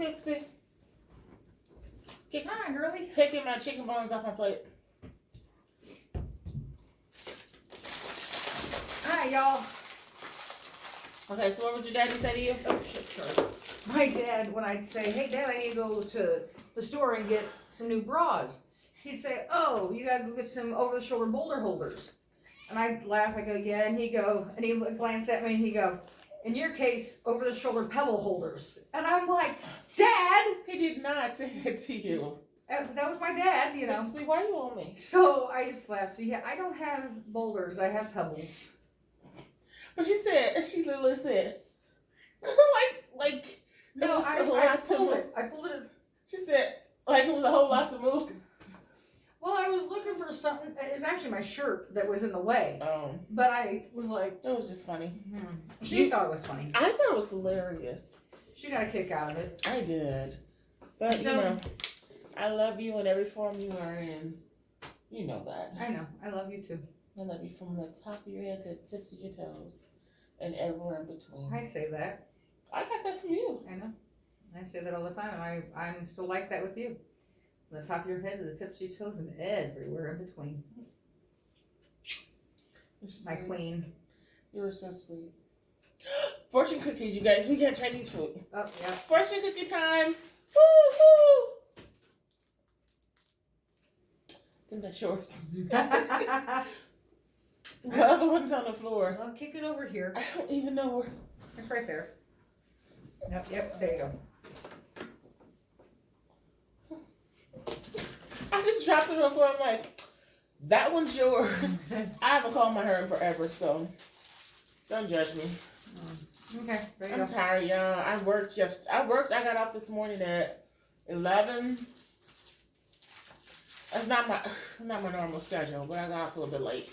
Bixby. Hi, girly. Taking my chicken bones off my plate. Hi, y'all. Okay, so what would your daddy say to you? Oh, shit, sorry. My dad, when I'd say, hey, Dad, I need to go to the store and get some new bras, he'd say, oh, you gotta go get some over-the-shoulder boulder holders. And I'd laugh, I go, yeah, and he'd glance at me and he'd go, in your case, over-the-shoulder pebble holders. And I'm like, Dad! He did not say that to you. That was my dad, you know. Bixby, why are you on me? So I just laughed. So yeah, I don't have boulders, I have pebbles. But she literally said, like, No, was I a lot to pulled move. it. I pulled it. She said, like it was a whole lot to move. Well, I was looking for something. It's actually my shirt that was in the way. But I was like, it was just funny. She thought it was funny. I thought it was hilarious. She got a kick out of it. I did. But, So- you know, I love you in every form you are in. You know that. I know. I love you too. I love you from the top of your head to the tips of your toes. And everywhere in between. I say that. I got that from you. I know. I say that all the time, and I'm still like that with you. From the top of your head to the tips of your toes and everywhere in between. My queen. You were so sweet. Fortune cookies, you guys. We got Chinese food. Oh, yeah. Fortune cookie time. Woo-hoo! I think that's yours. The other one's on the floor. Well, kick it over here. I don't even know where. It's right there. Yep, there you go. I just dropped it on the floor. I'm like, that one's yours. I haven't called my hair in forever, so don't judge me. Okay, there you go. I'm tired, y'all. I got off this morning at 11. That's not my normal schedule, but I got off a little bit late.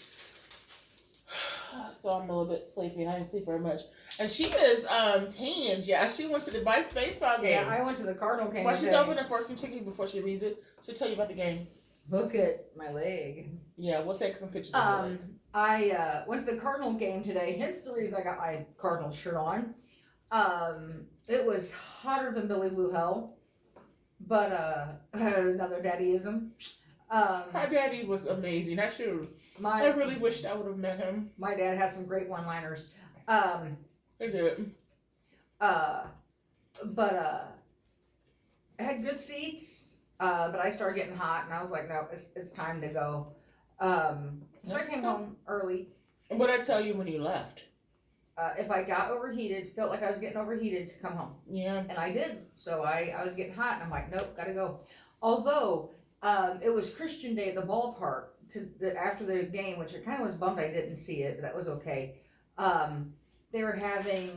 So I'm a little bit sleepy. I didn't sleep very much. And she is tanned, yeah. She went to the Vice baseball game. Yeah, I went to the Cardinal game. While she's opening Fortune Chicken before she reads it, she'll tell you about the game. Look at my leg. Yeah, we'll take some pictures of your leg. I went to the Cardinal game today, hence the reason I got my Cardinal shirt on. It was hotter than Billy Blue Hell, but another daddyism. My daddy was amazing. I really wished I would have met him. My dad has some great one-liners. They did. I had good seats, but I started getting hot, and I was like, no, it's time to go. So I came home early. And what did I tell you when you left? If I got overheated, felt like I was getting overheated, to come home. Yeah. And I did. So I was getting hot, and I'm like, nope, gotta go. Although, it was Christian Day at the ballpark after the game, which I kind of was bummed I didn't see it, but that was okay. They were having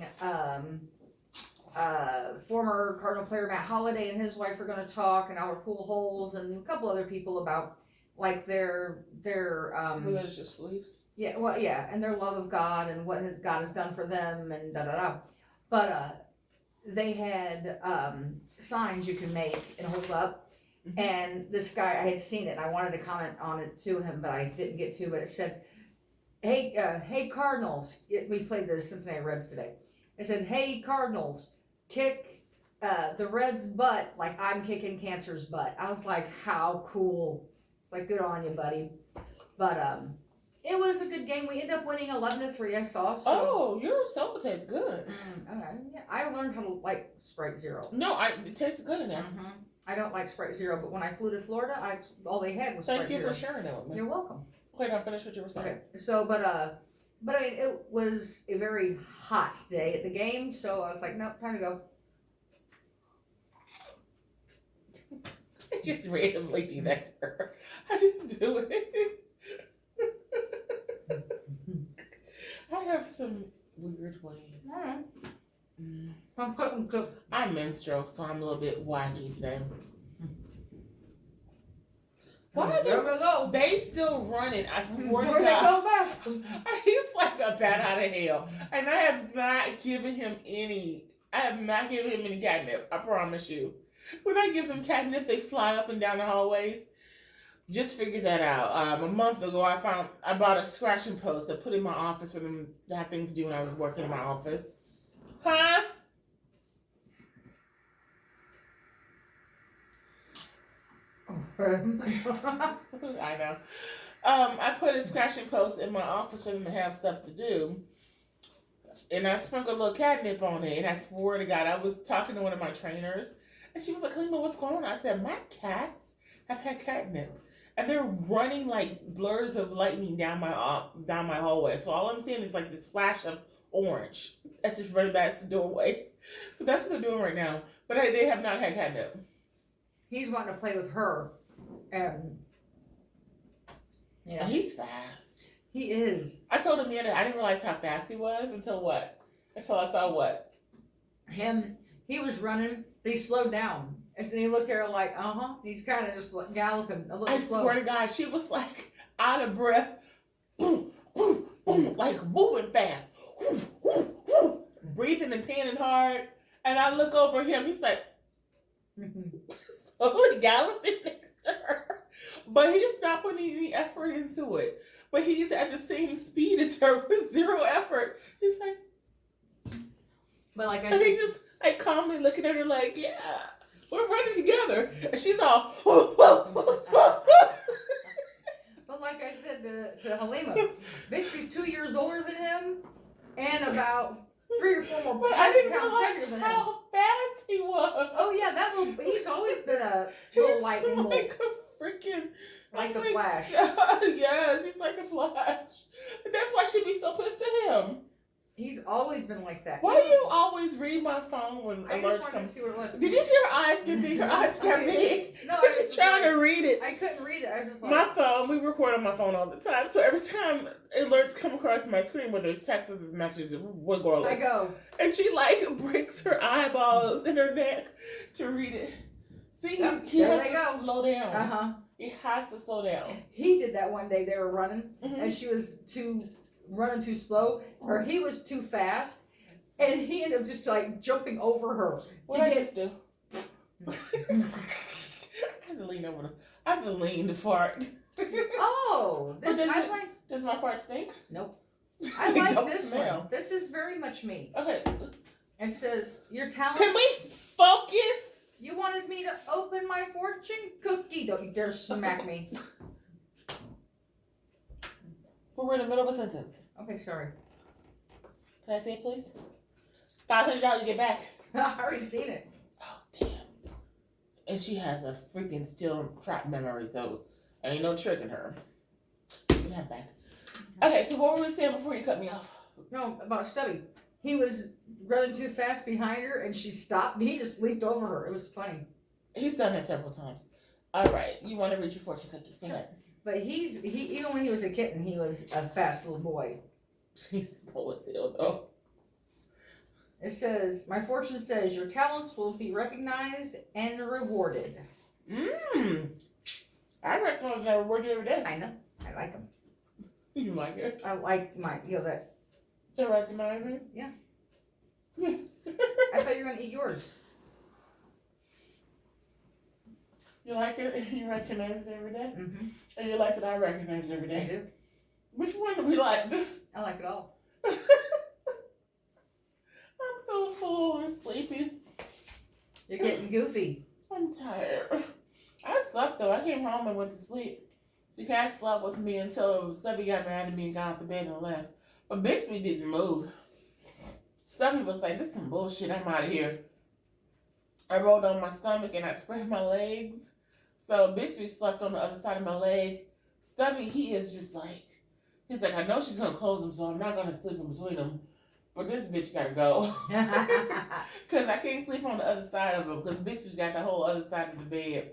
former Cardinal player Matt Holliday and his wife were going to talk, and Albert Pujols and a couple other people about like their religious beliefs. Yeah, well, yeah, and their love of God and what God has done for them and da da da. But they had signs you can make and hold up. Mm-hmm. And this guy, I had seen it, and I wanted to comment on it to him, but I didn't get to. But it said, "Hey Cardinals," we played the Cincinnati Reds today. It said, "Hey Cardinals, kick the Reds' butt like I'm kicking cancer's butt." I was like, "How cool!" It's like, good on you, buddy. But it was a good game. We ended up winning 11-3. I saw. So. Oh, your soda tastes good. Okay, yeah, I learned how to like Sprite Zero. No, it tastes good in there. Mm-hmm. I don't like Sprite Zero, but when I flew to Florida, all they had was Sprite Zero. Thank you for sharing that with me. You're welcome. Wait, I'll finish what you were saying. Okay, so, but I mean, it was a very hot day at the game, so I was like, nope, time to go. I just randomly do that to her. I just do it. I have some weird ways. Alright. I'm menstrual, so I'm a little bit wacky today. Why are they still running? I swear to God. He's like a bat out of hell. And I have not given him any catnip. I promise you. When I give them catnip, they fly up and down the hallways. Just figured that out. A month ago, I bought a scratching post to put in my office for them to have things to do when I was working in my office. Huh? I know. I put a scratching post in my office for them to have stuff to do. And I sprinkled a little catnip on it. And I swore to God, I was talking to one of my trainers. And she was like, Halima, what's going on? I said, my cats have had catnip. And they're running like blurs of lightning down my hallway. So all I'm seeing is like this flash of orange. That's just running past the doorways. So that's what they're doing right now. But they have not had catnip. He's wanting to play with her. And yeah, he's fast. He is. I told him the other. I didn't realize how fast he was until what? Until I saw what? Him. He was running, but he slowed down. And so he looked at her like, He's kind of just galloping a little slow. I swear to God, she was like out of breath. Boom, boom, boom, like moving fast. Whoo, whoo, whoo, breathing and panting hard. And I look over him. He's like slowly galloping next to her. But he's not putting any effort into it. But he's at the same speed as her with zero effort. He's like, but like I said, and he's just like calmly looking at her like, yeah, we're running together. And she's all, whoa, whoa, whoa, whoa. But like I said to Halima, Bixby's 2 years older than him and about 3 or 4 more pounds. I didn't realize how fast he was. Oh yeah, he's always been a little lightning bolt. Like a freaking. Like the Flash. Yes, he's like the Flash. That's why she'd be so pissed at him. He's always been like that. Why do you always read my phone when I alerts just wanted come? to see what it was. Did you see her eyes get big? Her eyes got big. No, I was just trying to read it. I couldn't read it. I was just like... My phone, we record on my phone all the time. So every time alerts come across my screen, whether it's texts as messages, regardless. I go. And she like breaks her eyeballs in her neck to read it. See, he has to slow down. He has to slow down. He did that one day. They were running, and she was running too slow, or he was too fast, and he ended up just like jumping over her. What I just do? I had to lean over. I had to lean to fart. Oh, does my fart stink? Nope. I like this one. This is very much me. Okay. It says your talent. Can we focus? You wanted me to open my fortune cookie. Don't you dare smack me. We're in the middle of a sentence. Okay, sorry. Can I see it, please? $500 to get back. I already seen it. Oh, damn. And she has a freaking still trap memory, so ain't no tricking her. Get that back. Okay, so what were we saying before you cut me off? No, about Stubby. He was running too fast behind her, and she stopped, and he just leaped over her. It was funny. He's done that several times. All right, you want to read your fortune cookies? Go ahead. But he even when he was a kitten, he was a fast little boy. He's low as hell, though. It says, my fortune says your talents will be recognized and rewarded. I recognize and reward you every day. I know. I like them. You like it? I like my, that. To recognizing? Yeah. I thought you were going to eat yours. You like it? You recognize it every day? Mm-hmm. And you like that I recognize it every day? I do. Which one do we like? I like it all. I'm so full and sleepy. You're getting goofy. I'm tired. I slept though. I came home and went to sleep. The cat slept with me until Stubby got mad at me and got out the bed and left. But Bixby didn't move. Stubby was like, this is some bullshit. I'm out of here. I rolled on my stomach and I spread my legs. So Bixby slept on the other side of my leg. Stubby, he is just like, he's like, I know she's going to close them, so I'm not going to sleep in between them. But this bitch got to go. Because I can't sleep on the other side of him because Bixby got the whole other side of the bed.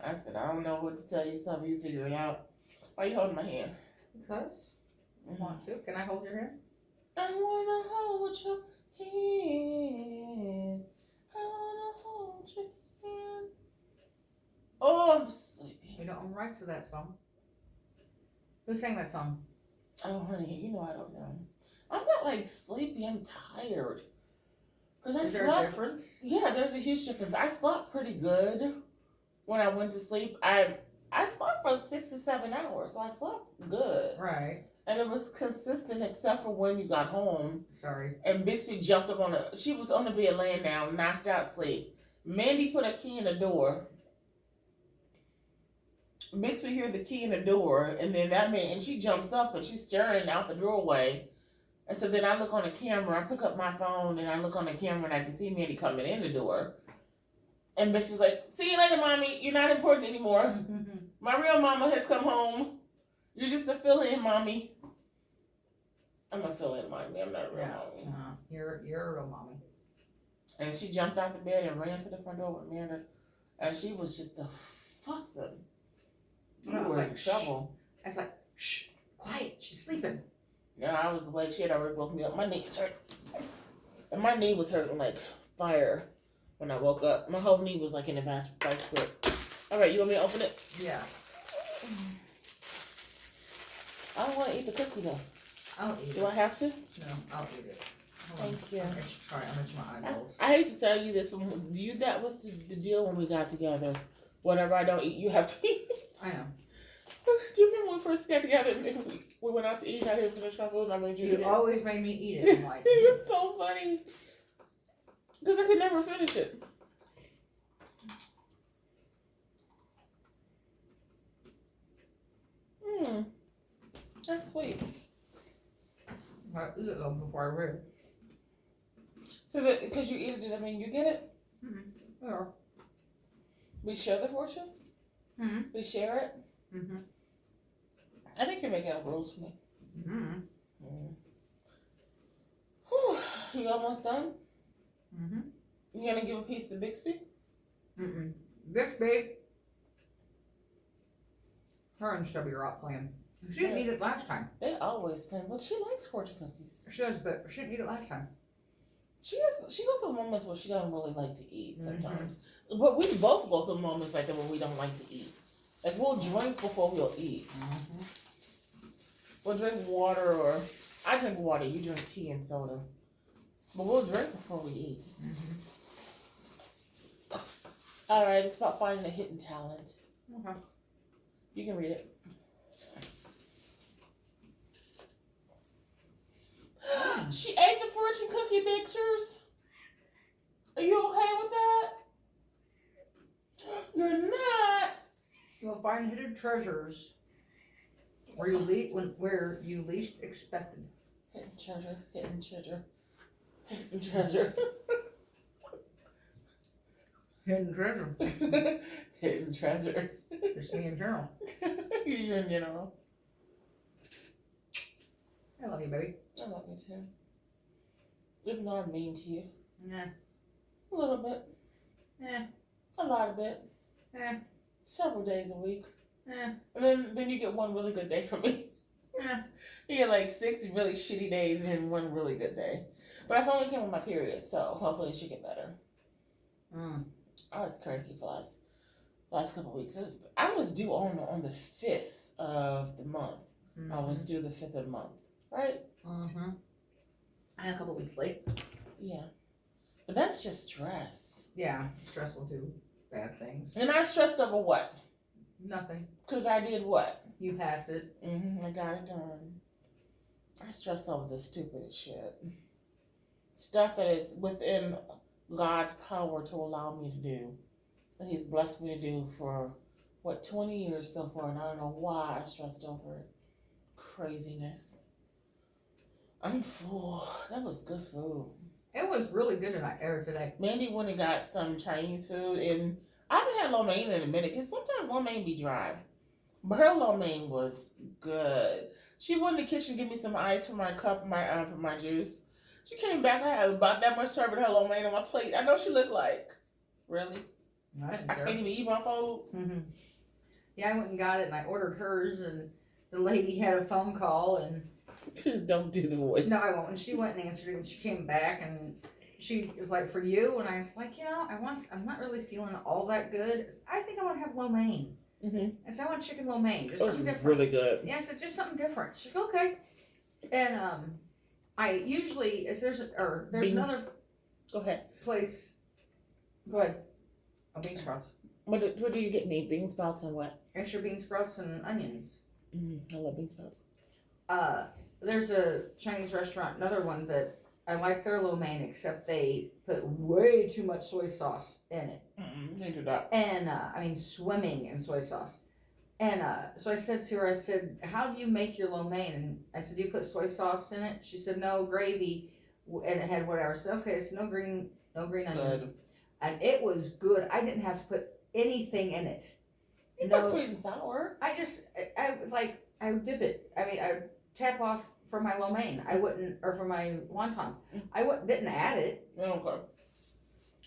I said, I don't know what to tell you. Something you figure it out. Why are you holding my hand? Because I want to. Can I hold your hand? I want to hold your hand. I want to hold your hand. Oh, I'm sleepy. You don't own rights to that song. Who sang that song? Oh, honey, you know I don't know. I'm not like sleepy. I'm tired. Is there a difference? Yeah, there's a huge difference. I slept pretty good when I went to sleep. I slept for 6 to 7 hours, so I slept good. Right. And it was consistent except for when you got home. Sorry. And Bixby jumped up she was on the bed laying down, knocked out sleep. Mandy put a key in the door. makes me hear the key in the door, and then and she jumps up and she's staring out the doorway. And so then I look on the camera, I pick up my phone and I look on the camera and I can see Mandy coming in the door. And Bitch was like, "See you later, mommy. You're not important anymore. My real mama has come home. You're just a fill-in mommy." I'm a fill-in mommy. I'm not a real mommy. You're a real mommy. And she jumped out the bed and ran to the front door with Amanda. And she was just fussing. We were in trouble. I was like, "Shh, quiet. She's sleeping." Yeah, I was awake. She had already woke me up. My knee was hurt. And my knee was hurting like fire when I woke up. My whole knee was like in a vice grip. All right, you want me to open it? Yeah. I don't want to eat the cookie though. I'll eat it. Do I have to? No, I'll eat it. Thank you. Sorry, I'm itching my eyeballs. I hate to tell you this, but that was the deal when we got together. Whatever I don't eat, you have to eat. I know. Do you remember when we first got together and we went out to eat out here for the truffle and I made you eat it? You always made me eat it. I'm like, it was so funny. Because I could never finish it. That's sweet. I eat it though before I read it. So because you eat it, I mean, you get it? Mm-hmm. Yeah. We share the portion? Mm-hmm. We share it? Mm-hmm. I think you're making up rules for me. Mm-hmm. Whew. You almost done? Mm-hmm. You gonna give a piece to Bixby? Mm-mm. Bixby. Her and Stubby are out playing. She didn't eat it last time. They always play. Well, she likes fortune cookies. She does, but she didn't eat it last time. She goes through moments where she doesn't really like to eat sometimes. Mm-hmm. But we both go through moments like that where we don't like to eat. Like we'll drink before we'll eat. Mm-hmm. We'll drink water, or I drink water. You drink tea and soda. But we'll drink before we eat. Mm-hmm. All right, it's about finding a hidden talent. Okay. You can read it. She ate the fortune cookie mixers. Are you okay with that? You're not. You'll find hidden treasures where you least expected. Hidden treasure, hidden treasure, hidden treasure. Hidden treasure. Hidden treasure. Just me in general. You're in general. I love you, baby. I love you too. Even though I'm mean to you. Yeah. A little bit. Yeah. A lot of it. Yeah. Several days a week. Yeah. And then you get one really good day from me. Yeah. You get like 6 really shitty days and one really good day. But I've only came with my period, so hopefully it should get better. I was cranky for last couple of weeks. I was due on the 5th of the month. Mm-hmm. I was due the 5th of the month, right? Mm-hmm. I'm a couple weeks late. Yeah. But that's just stress. Yeah, stress will do bad things. And I stressed over what? Nothing. Because I did what? You passed it. I got it done. I stressed over the stupidest shit. Stuff that it's within God's power to allow me to do. That He's blessed me to do for, 20 years so far, and I don't know why I stressed over it. Craziness. I'm full. That was good food. It was really good today. Mandy went and got some Chinese food, and I haven't had lo mein in a minute, because sometimes lo mein be dry. But her lo mein was good. She went in the kitchen to give me some ice for my cup, for my juice. She came back, I had about that much serving her lo mein on my plate. I know she looked like, really? I can't even eat my food. Mm-hmm. Yeah, I went and got it, and I ordered hers, and the lady had a phone call, and... Don't do the voice. No, I won't. And she went and answered it, and she came back, and she was like, "For you," and I was like, I'm not really feeling all that good. I think I want to have lo mein. Mm-hmm. And so I want chicken lo mein, just something different. Really good. Yeah, so just something different. She's like, okay. And I usually there's Beans. another. Go ahead. Place. Go ahead. Oh, bean sprouts. What do you get me? Bean sprouts and what? Extra bean sprouts and onions. I love bean sprouts. There's a Chinese restaurant, another one that I like their lo mein, except they put way too much soy sauce in it. They do that. And, swimming in soy sauce. And so I said to her, I said, how do you make your lo mein? And I said, do you put soy sauce in it? She said, no, gravy, and it had whatever. I said, okay, so no green onions. Good. And it was good. I didn't have to put anything in it. You put sweet and sour. I dip it. I mean, I tap off for my lo mein. I wouldn't, or for my wontons. Didn't add it. Okay.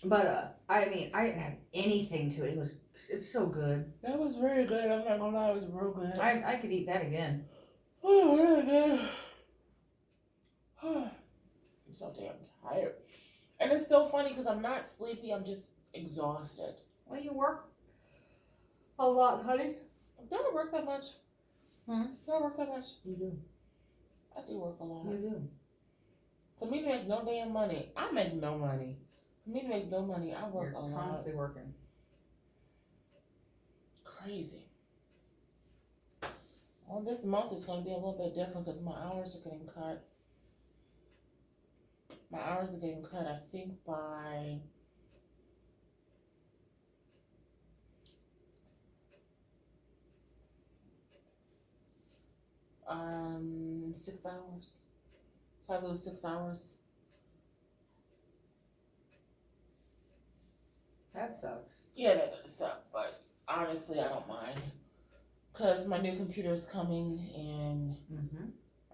But I mean, I didn't add anything to it. It's so good. That was very good. I'm not gonna lie, it was real good. I could eat that again. Oh, really good. I'm so damn tired. And it's so funny because I'm not sleepy, I'm just exhausted. Well, you work a lot, honey. Don't work that much. Don't work that much. You do. I do work a lot. You do. For me to make no damn money, I make no money. For me to make no money, I work a lot. You're constantly working. Crazy. Well, this month is going to be a little bit different because my hours are getting cut. My hours are getting cut, I think, by... 6 hours. So I lose 6 hours. That sucks. Yeah, that does suck, but honestly, I don't mind. Because my new computer is coming and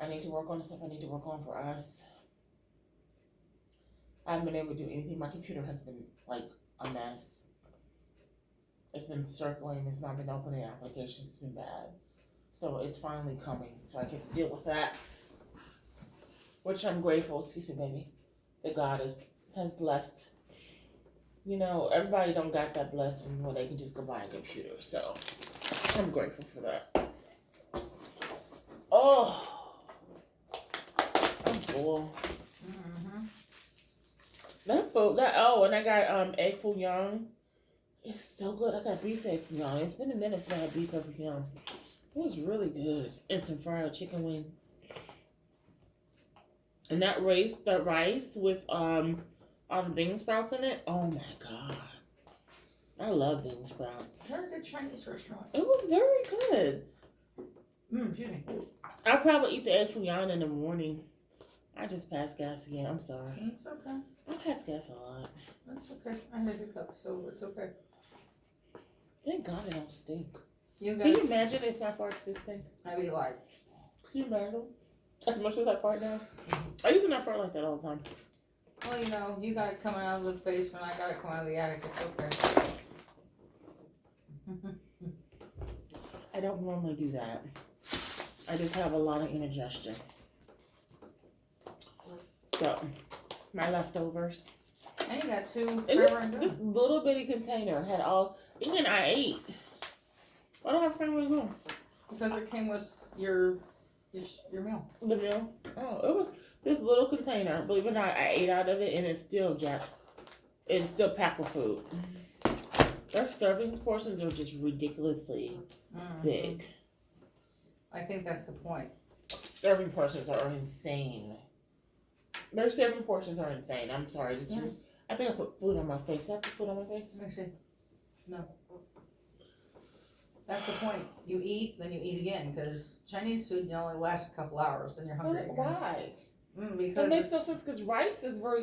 I need to work on the stuff I need to work on for us. I haven't been able to do anything. My computer has been like a mess. It's been circling. It's not been opening applications. It's been bad. So it's finally coming. So I get to deal with that. Which I'm grateful, excuse me, baby, that God has blessed. You know, everybody don't got that blessing when they can just go buy a computer. So I'm grateful for that. Oh, I'm full. That food, and I got egg foo young. It's so good. I got beef egg foo young. It's been a minute since I had beef egg foo young. It was really good. And some fried chicken wings. And that rice with all the bean sprouts in it. Oh my god. I love bean sprouts. Very good Chinese restaurant. It was very good. Excuse me. I'll probably eat the egg foo young in the morning. I just passed gas again. I'm sorry. It's okay. I pass gas a lot. That's okay. I had a hiccup, so it's okay. Thank God it don't stink. Can you imagine if my farts did stink? I'd be like... Can you imagine? As much as I fart now? I used to not fart like that all the time. Well, you know, you got it coming out of the basement, I got it coming out of the attic, it's okay. I don't normally do that. I just have a lot of indigestion. So, my leftovers. And you got two. This little bitty container had all, even I ate. Why don't I find where it's going? Because it came with your meal. The meal? Oh, it was this little container. Believe it or not, I ate out of it and it's still packed with food. Their serving portions are just ridiculously big. I think that's the point. Serving portions are insane. Their serving portions are insane. I'm sorry. I think I put food on my face. Did I put food on my face? Let me see. No. That's the point. You eat, then you eat again. Because Chinese food, you only last a couple hours, then you're hungry again. Why? Because it makes no sense. Because rice is very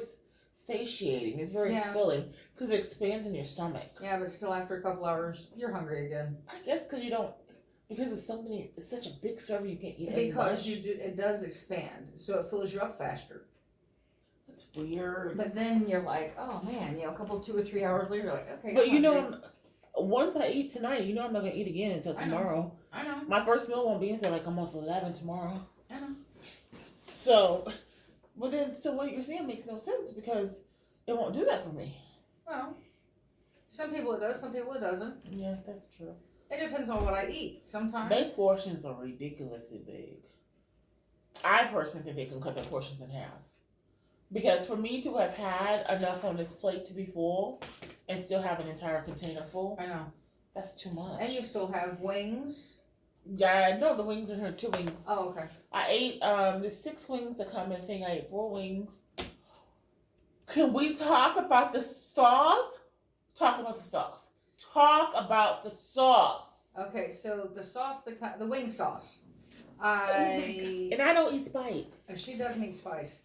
satiating. It's very filling. Because it expands in your stomach. Yeah, but still after a couple hours, you're hungry again. I guess because you don't. Because it's such a big serving, you can't eat as much. Because it does expand, so it fills you up faster. That's weird. But then you're like, oh man, a couple 2 or 3 hours later, you're like, okay. But once I eat tonight, I'm not gonna eat again until tomorrow. I know. My first meal won't be until like almost 11 tomorrow. I know. So what you're saying makes no sense because it won't do that for me. Well, some people it does, some people it doesn't. Yeah, that's true. It depends on what I eat. Sometimes their portions are ridiculously big. I personally think they can cut their portions in half. Because for me to have had enough on this plate to be full and still have an entire container full, I know. That's too much. And you still have wings? Yeah, no, the wings are here, 2 wings. Oh, okay. I ate the 6 wings that come in the thing. I ate 4 wings. Can we talk about the sauce? Talk about the sauce. Talk about the sauce. sauce. Okay, so the sauce, the wing sauce. And I don't eat spice. She doesn't eat spice,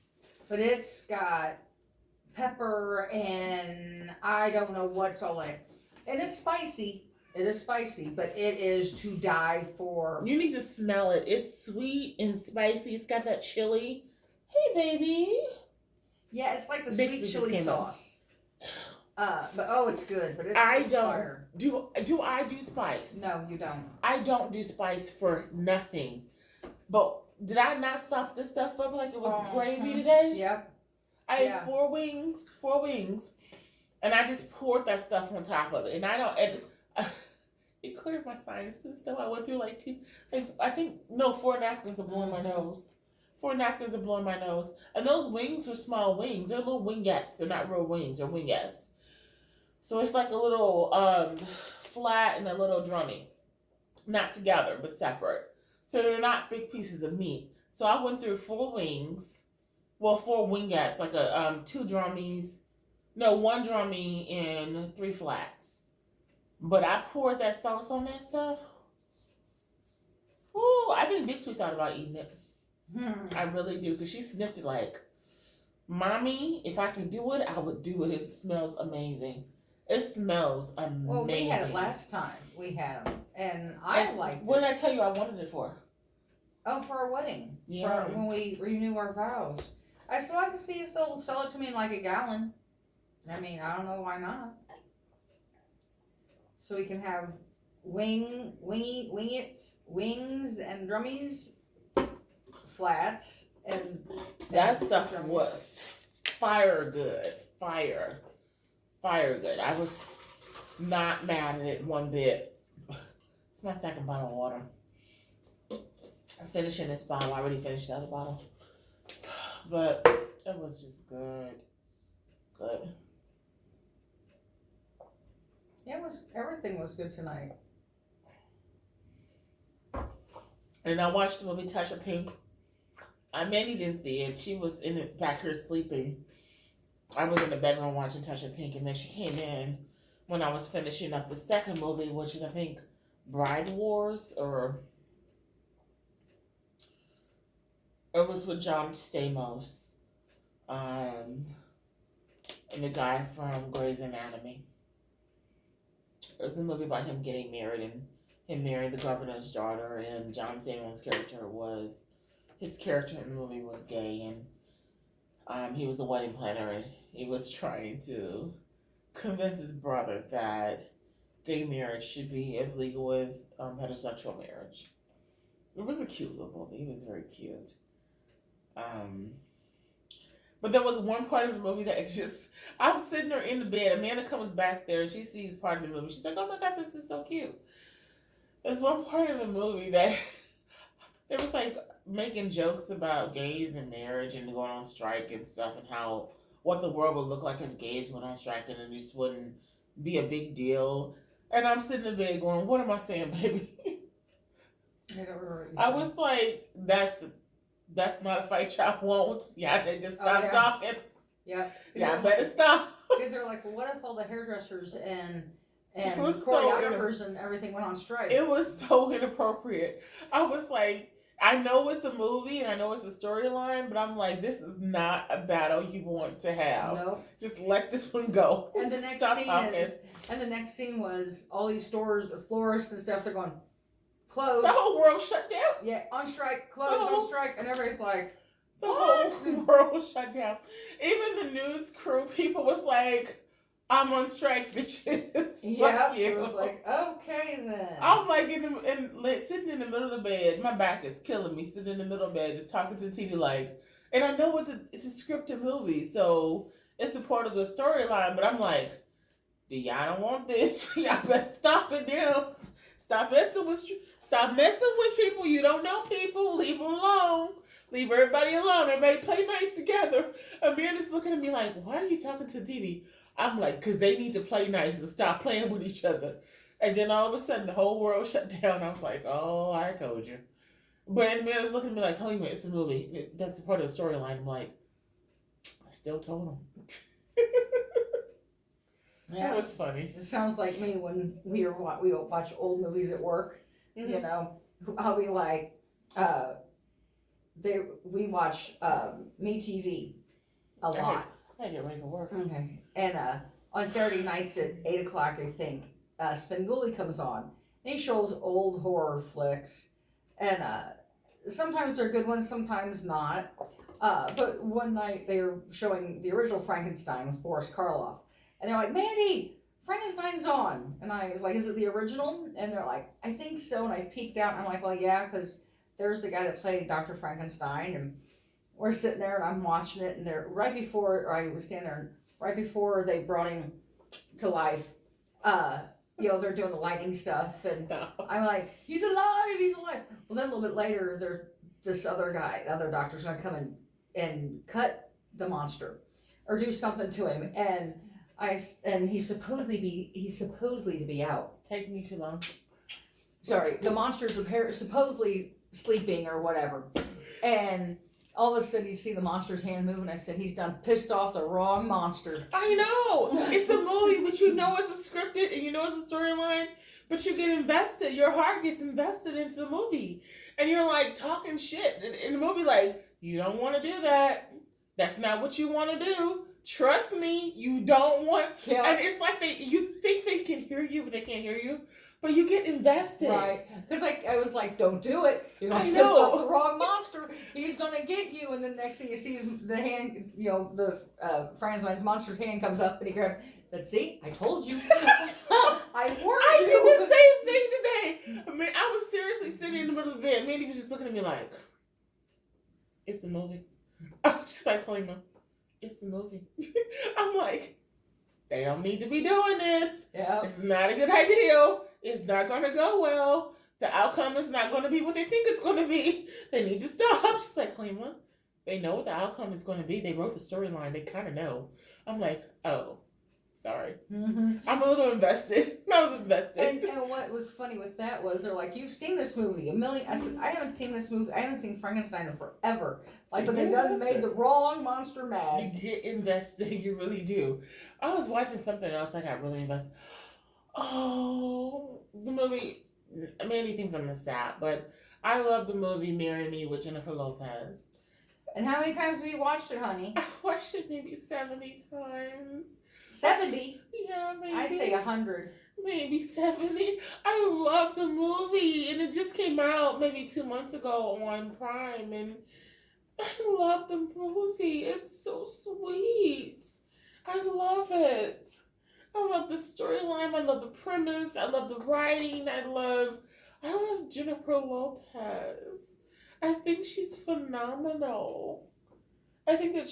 but it's got pepper and I don't know what's all in it. And it's spicy. It is spicy, but it is to die for. You need to smell it. It's sweet and spicy. It's got that chili. Hey, baby. Yeah, it's like the sweet chili sauce. But it's good. But it's fire. Do I do spice? No, you don't. I don't do spice for nothing. But did I not sop this stuff up like it was gravy today? Yep. I ate 4 wings, and I just poured that stuff on top of it. And I don't. It cleared my sinuses. So I went through 4 napkins of blowing my nose. 4 napkins of blowing my nose. And those wings are small wings. They're little wingettes. They're not real wings. They're wingettes. So it's like a little flat and a little drummy. Not together, but separate. So they're not big pieces of meat. So I went through 4 wings. Well, 4 wingettes. Like 2 drummies. No, 1 drummy and 3 flats. But I poured that sauce on that stuff. Ooh, I think Big Sweet thought about eating it. I really do. Because she sniffed it like, Mommy, if I could do it, I would do it. It smells amazing. It smells amazing. Well, we had it last time. We had them. And I liked it. What did I tell you I wanted it for? Oh, for our wedding. Yeah. For when we renew our vows. I can see if they'll sell it to me in like a gallon. I mean, I don't know why not. So we can have wingets, wings and drummies, flats, and that stuff was fire good. Fire good. I was not mad at it one bit. It's my second bottle of water. I'm finishing this bottle. I already finished the other bottle. But it was just good. Good. Yeah, everything was good tonight. And I watched the movie Touch of Pink. Mandy didn't see it. She was in the back here sleeping. I was in the bedroom watching Touch of Pink, and then she came in when I was finishing up the second movie, which is, I think, Bride Wars, or it was with John Stamos, and the guy from Grey's Anatomy. It was a movie about him getting married and him marrying the governor's daughter, and John Stamos' his character in the movie was gay, and he was a wedding planner, and he was trying to convince his brother that gay marriage should be as legal as heterosexual marriage. It was a cute little movie. It was very cute. But there was one part of the movie that I'm sitting there in the bed. Amanda comes back there and she sees part of the movie. She's like, oh my God, this is so cute. There's one part of the movie that they was like making jokes about gays and marriage and going on strike and stuff, and what the world would look like if gays went on strike and it just wouldn't be a big deal. And I'm sitting in bed going, what am I saying, baby? I was like, that's not a fight y'all won't. Yeah, they just stop talking. Yeah. Yeah, I better stop. Because they're like, well, what if all the hairdressers and choreographers and everything went on strike? It was so inappropriate. I was like, I know it's a movie and I know it's a storyline, but I'm like, this is not a battle you want to have. Nope. Just let this one go. And the next scene was all these stores, the florists and stuff, they're going, closed. The whole world shut down. Yeah, on strike, closed, on strike, and everybody's like, the whole world shut down. Even the news crew people was like, I'm on strike, bitches. Yeah, it was like, okay then. I'm like sitting in the middle of the bed. My back is killing me. Sitting in the middle of the bed, just talking to the TV, like, and I know it's a scripted movie, so it's a part of the storyline. But I'm like, do y'all don't want this? Y'all better stop it now. Stop messing with people. You don't know people. Leave them alone. Leave everybody alone. Everybody play nice together. Amanda's looking at me like, why are you talking to the TV? I'm like, because they need to play nice and stop playing with each other. And then all of a sudden, the whole world shut down. I was like, oh, I told you. But Amanda's looking at me like, holy man, it's a movie. That's part of the storyline. I'm like, I still told him. That was funny. It sounds like me when we watch old movies at work. Mm-hmm. You know, I'll be like, we watch MeTV a lot. I get ready for work. Okay, and on Saturday nights at 8:00, I think, Svengoolie comes on. And he shows old horror flicks, and sometimes they're good ones, sometimes not. But one night they were showing the original Frankenstein with Boris Karloff, and they're like, "Mandy, Frankenstein's on," and I was like, "Is it the original?" And they're like, "I think so." And I peeked out, and I'm like, "Well, yeah, because there's the guy that played Dr. Frankenstein," and we're sitting there, and I'm watching it, and they're right before they brought him to life. They're doing the lightning stuff, and I'm like, he's alive. Well, then a little bit later, this other doctor's gonna come and cut the monster, or do something to him, and he's supposedly to be out. Taking me too long. Sorry, the monster's supposedly sleeping or whatever, and all of a sudden you see the monster's hand move, and I said, he's done pissed off the wrong monster. I know. It's a movie, but you know it's a scripted and you know it's a storyline, but you get invested. Your heart gets invested into the movie. And you're like talking shit in the movie, like, you don't want to do that. That's not what you want to do. Trust me, you don't want. Yeah. And it's like you think they can hear you, but they can't hear you. But you get invested. Right. Because I was like, don't do it. You're going to piss off the wrong monster. He's going to get you. And then next thing you see is the hand, the Frankenstein's monster's hand comes up and he grabs, let's see, I told you. I warned you. I did the same thing today. I mean, I was seriously sitting in the middle of the bed. Mandy was just looking at me like, it's a movie. I was just like, Halima, it's a movie. I'm like, they don't need to be doing this. Yeah. It's not a good idea. It's not going to go well. The outcome is not going to be what they think it's going to be. They need to stop. She's like, Halima, they know what the outcome is going to be. They wrote the storyline. They kind of know. I'm like, oh, sorry. Mm-hmm. I'm a little invested. I was invested. And what was funny with that was they're like, you've seen this movie a million. I said, I haven't seen this movie. I haven't seen Frankenstein in forever. But they done made the wrong monster mad. You get invested. You really do. I was watching something else. I got really invested. Oh, the movie. Mandy thinks I'm a sap, but I love the movie Marry Me with Jennifer Lopez. And how many times have you watched it, honey? I watched it maybe 70 times. 70? Yeah, maybe. I'd say 100. Maybe 70. I love the movie, and it just came out maybe 2 months ago on Prime, and I love the movie. It's so sweet. I love it. I love the storyline. I love the premise. I love the writing. I love Jennifer Lopez. I think she's phenomenal. I think that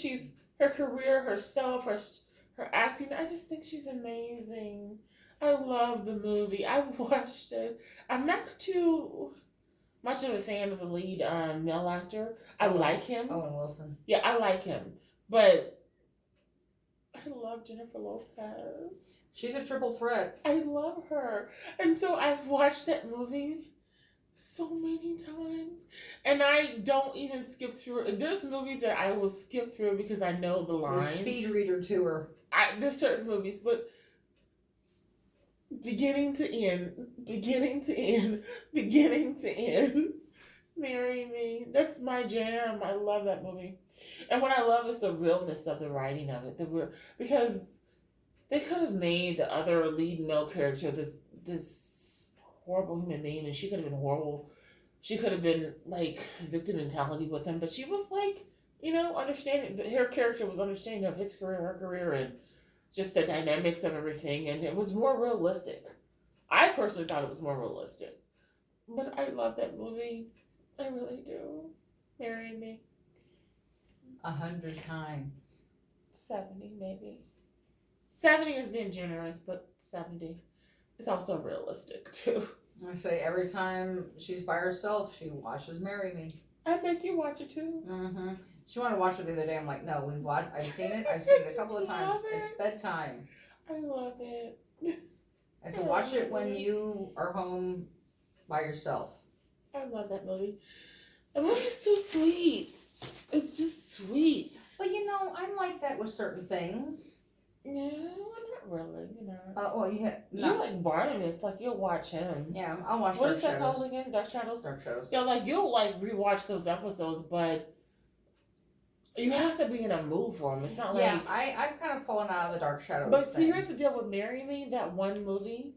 her career, herself, her acting, I just think she's amazing. I love the movie. I've watched it. I'm not too much of a fan of the lead male actor. I like him. Owen Wilson. Yeah, I like him. But I love Jennifer Lopez. She's a triple threat. I love her. And so I've watched that movie so many times. And I don't even skip through it. There's movies that I will skip through because I know the lines. The speed reader to her. There's certain movies, but beginning to end, Marry Me. That's my jam. I love that movie. And what I love is the realness of the writing of it. Because they could have made the other lead male character this horrible human being, and she could have been horrible. She could have been like victim mentality with him, but she was like, understanding. Her character was understanding of his career, her career, and just the dynamics of everything, and it was more realistic. I personally thought it was more realistic. But I love that movie. I really do. Marry Me. 100 times. 70, maybe. 70 is being generous, but 70 is also realistic, too. I say every time she's by herself, she watches Marry Me. I make you watch it, too. Mm-hmm. She wanted to watch it the other day. I'm like, no, I've seen it. I've seen it a couple of times. It's bedtime. I love it. I said, watch it when you are home by yourself. I love that movie. The movie's so sweet. It's just sweet. But I'm like that with certain things. No, not really, you know. Well, you like Barnabas, like you'll watch him. Yeah, I'll watch. What is that called again? Dark Shadows. Dark Shadows. Yeah, like you'll like rewatch those episodes, but you have to be in a mood for them. It's not like I've kind of fallen out of the Dark Shadows. But see, here's the deal with Marry Me. That one movie,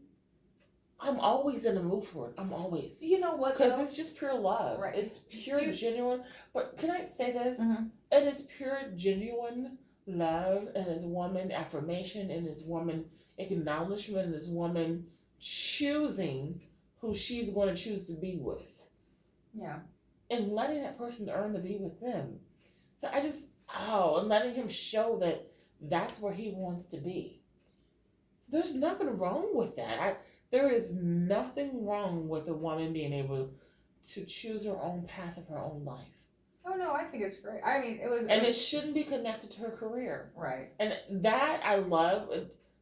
I'm always in the mood for it. I'm always. You know what? Because it's just pure love. Right. It's pure, genuine. But can I say this? Mm-hmm. It is pure, genuine love, and it's woman affirmation, and it's woman acknowledgement, and it's woman choosing who she's going to choose to be with. Yeah. And letting that person earn to be with them. So I just, and letting him show that that's where he wants to be. So there's nothing wrong with that. There is nothing wrong with a woman being able to choose her own path of her own life. Oh no, I think it's great. I mean, it shouldn't be connected to her career. Right. And that I love.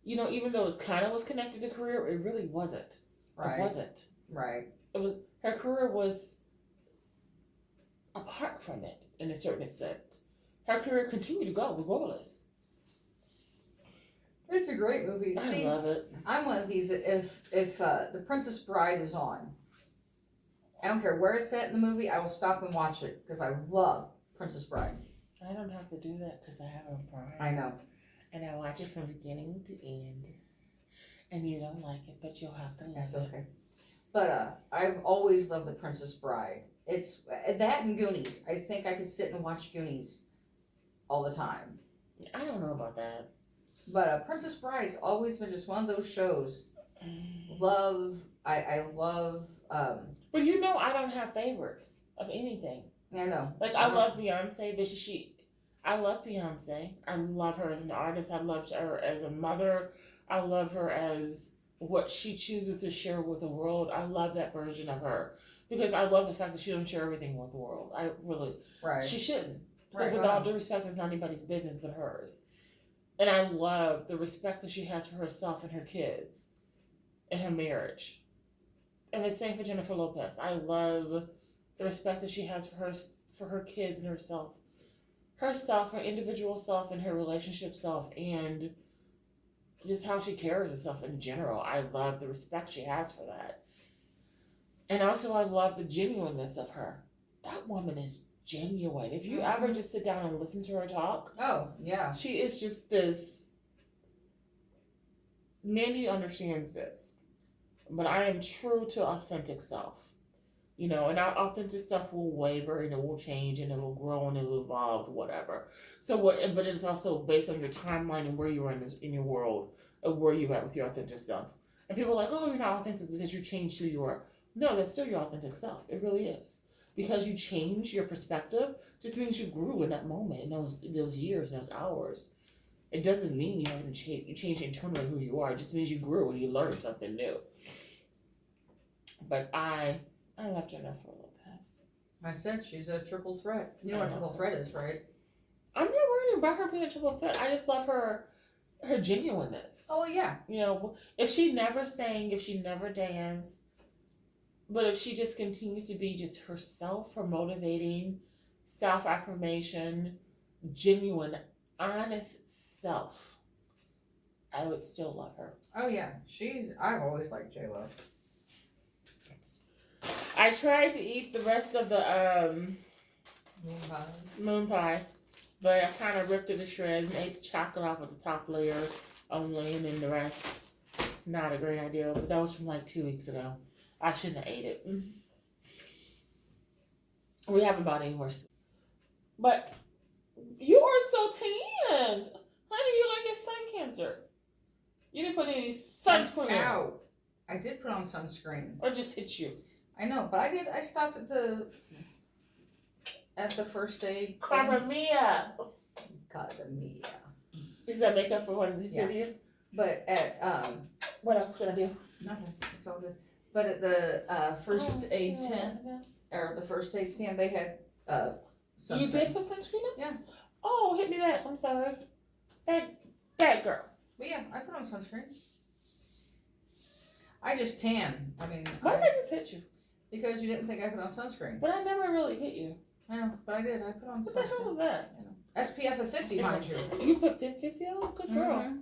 You know, even though it was connected to career, it really wasn't. Right. It wasn't. Right. It was, her career was apart from it in a certain extent. Her career continued to go regardless. It's a great movie. I love it. I'm one of these that if The Princess Bride is on, I don't care where it's at in the movie, I will stop and watch it because I love Princess Bride. I don't have to do that because I have a Prime. I know. And I watch it from beginning to end. And you don't like it, but you'll have to love That's it. okay. But I've always loved The Princess Bride. It's that and Goonies. I think I could sit and watch Goonies all the time. I don't know about that. But Princess Bride's always been just one of those shows. I love. But you know, I don't have favorites of anything. I know. Like I love Beyonce, but I love Beyonce. I love her as an artist. I love her as a mother. I love her as what she chooses to share with the world. I love that version of her because I love the fact that she don't share everything with the world. I really. Right. She shouldn't. Right. With all due respect, it's not anybody's business but hers. And I love the respect that she has for herself and her kids and her marriage. And the same for Jennifer Lopez. I love the respect that she has for her kids and herself, her individual self, and her relationship self, and just how she carries herself in general. I love the respect she has for that. And also I love the genuineness of her. That woman is genuine. If you ever just sit down and listen to her talk, oh yeah, she is just this. Mandy understands this, but I am true to authentic self, you know, and our authentic self will waver and it will change and it will grow and it will evolve, whatever. So but it's also based on your timeline and where you are in your world, of where you at with your authentic self. And people are like, oh, you're not authentic because you changed who you are. No, that's still your authentic self. It really is. Because you change your perspective just means you grew in that moment, in those years, in those hours. It doesn't mean you haven't changed. You changed internally who you are. It just means you grew and you learned something new. But I love Jennifer Lopez. I said she's a triple threat. You know what triple threat is, right? I'm not worried about her being a triple threat. I just love her genuineness. Oh yeah. You know, if she never sang, if she never danced, but if she just continued to be just herself, her motivating, self-affirmation, genuine, honest self, I would still love her. Oh yeah, I've always liked J-Lo. I tried to eat the rest of the moon pie, but I kind of ripped it to shreds and ate the chocolate off of the top layer only, and then the rest. Not a great idea, but that was from like 2 weeks ago. I shouldn't have ate it. We haven't bought any more. But you are so tanned. Honey, you like get sun cancer. You didn't put any sunscreen on. Ow. I did put on sunscreen. Or just hit you. I know, but I stopped at the first aid. Carmen Mia. Mia. Is that makeup for what he said here? But at what else can I do? Nothing. It's all good. But at the first aid tent, or the first aid stand, they had sunscreen. You did put sunscreen on? Yeah. Oh, hit me back. I'm sorry. Bad girl. But yeah, I put on sunscreen. I just tan. I mean, why did I just hit you? Because you didn't think I put on sunscreen. But I never really hit you. I know, but I did. I put on sunscreen. What the hell was that? SPF of 50, mind you. You put 50 on? Good girl.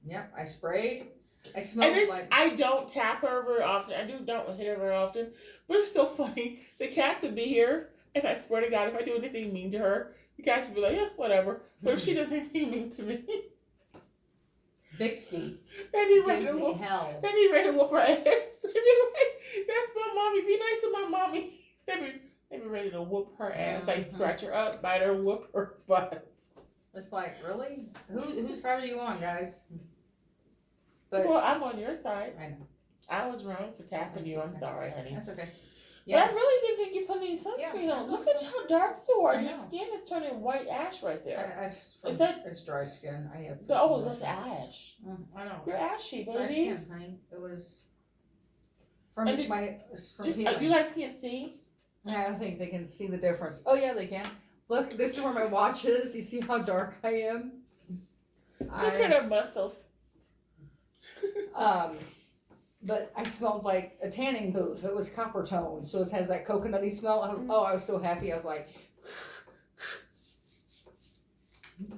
Yep, I sprayed. I smelled like... I don't tap her very often. I don't hit her very often. But it's so funny. The cats would be here, and I swear to God, if I do anything mean to her, the cats would be like, yeah, whatever. But if she does anything mean to me... Bixby That'd be ready gives to me whoop. hell. That'd be ready to whoop her ass. They'd be like, that's my mommy. Be nice to my mommy. They'd be ready to whoop her ass, like scratch her up, bite her, whoop her butt. It's like, really? Whose side are you on, guys? But Well, I'm on your side. I know. I was wrong for tapping you. I'm sorry, honey. That's okay. Yeah. But I really didn't think you put any sunscreen on. Look at how dark you are. Your skin is turning white ash right there. It's dry skin. I have. That's ash. I know. You're ashy, baby. Dry skin, honey. It was from You guys can't see? I don't think they can see the difference. Oh yeah, they can. Look, this is where my watch is. You see how dark I am? Look at her muscles. But I smelled like a tanning booth. It was copper tone, so it has that coconutty smell. I was so happy. I was like,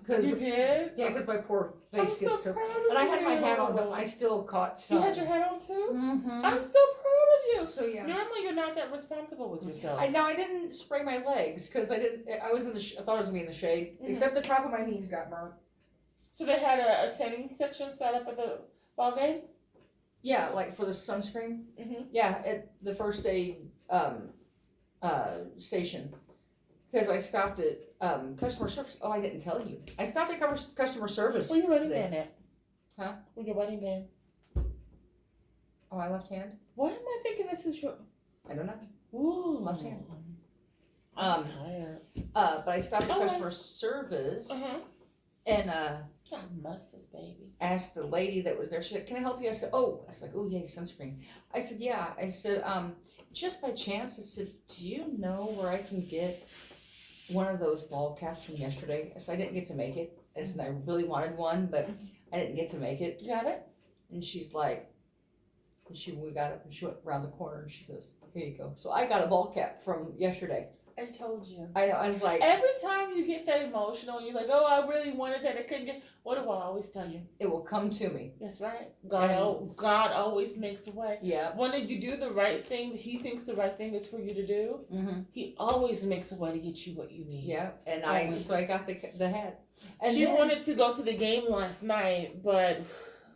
you did? Yeah, because my poor face I'm gets so proud of and I had my you. hat on, but I still caught sun. You had your hat on too? Mm-hmm. I'm so proud of you. So yeah. Normally you're not that responsible with yourself. I didn't spray my legs because I was in the. I thought I was gonna be in the shade, except the top of my knees got burnt. So they had a tanning section set up at the ball game? Yeah, like for the sunscreen. Mm-hmm. Yeah, at the first day station. Because I stopped at customer service. Oh, I didn't tell you. I stopped at customer service. Where your wedding band at? Huh? Where your wedding band? Oh, my left hand? Why am I thinking this is your... I don't know. Ooh. Left hand. I'm tired. But I stopped at customer service. And muscles, baby. asked the lady that was there. She said, "Can I help you?" I said, "Oh," I was like, "Oh yay, sunscreen." I said, "Yeah." I said, "Just by chance," I said, "Do you know where I can get one of those ball caps from yesterday?" I said, "I didn't get to make it." I said, "I really wanted one, but I didn't get to make it." You got it? And she's like, we got up and she went around the corner and she goes, "Here you go." So I got a ball cap from yesterday. I told you. I know. I was like, every time you get that emotional, you're like, "Oh, I really wanted that. I couldn't get." What do I always tell you? It will come to me. That's right. God always makes a way. Yeah. When you do the right thing, He thinks the right thing is for you to do. Mm-hmm. He always makes a way to get you what you need. Yeah, and I got the hat. And she wanted to go to the game last night, but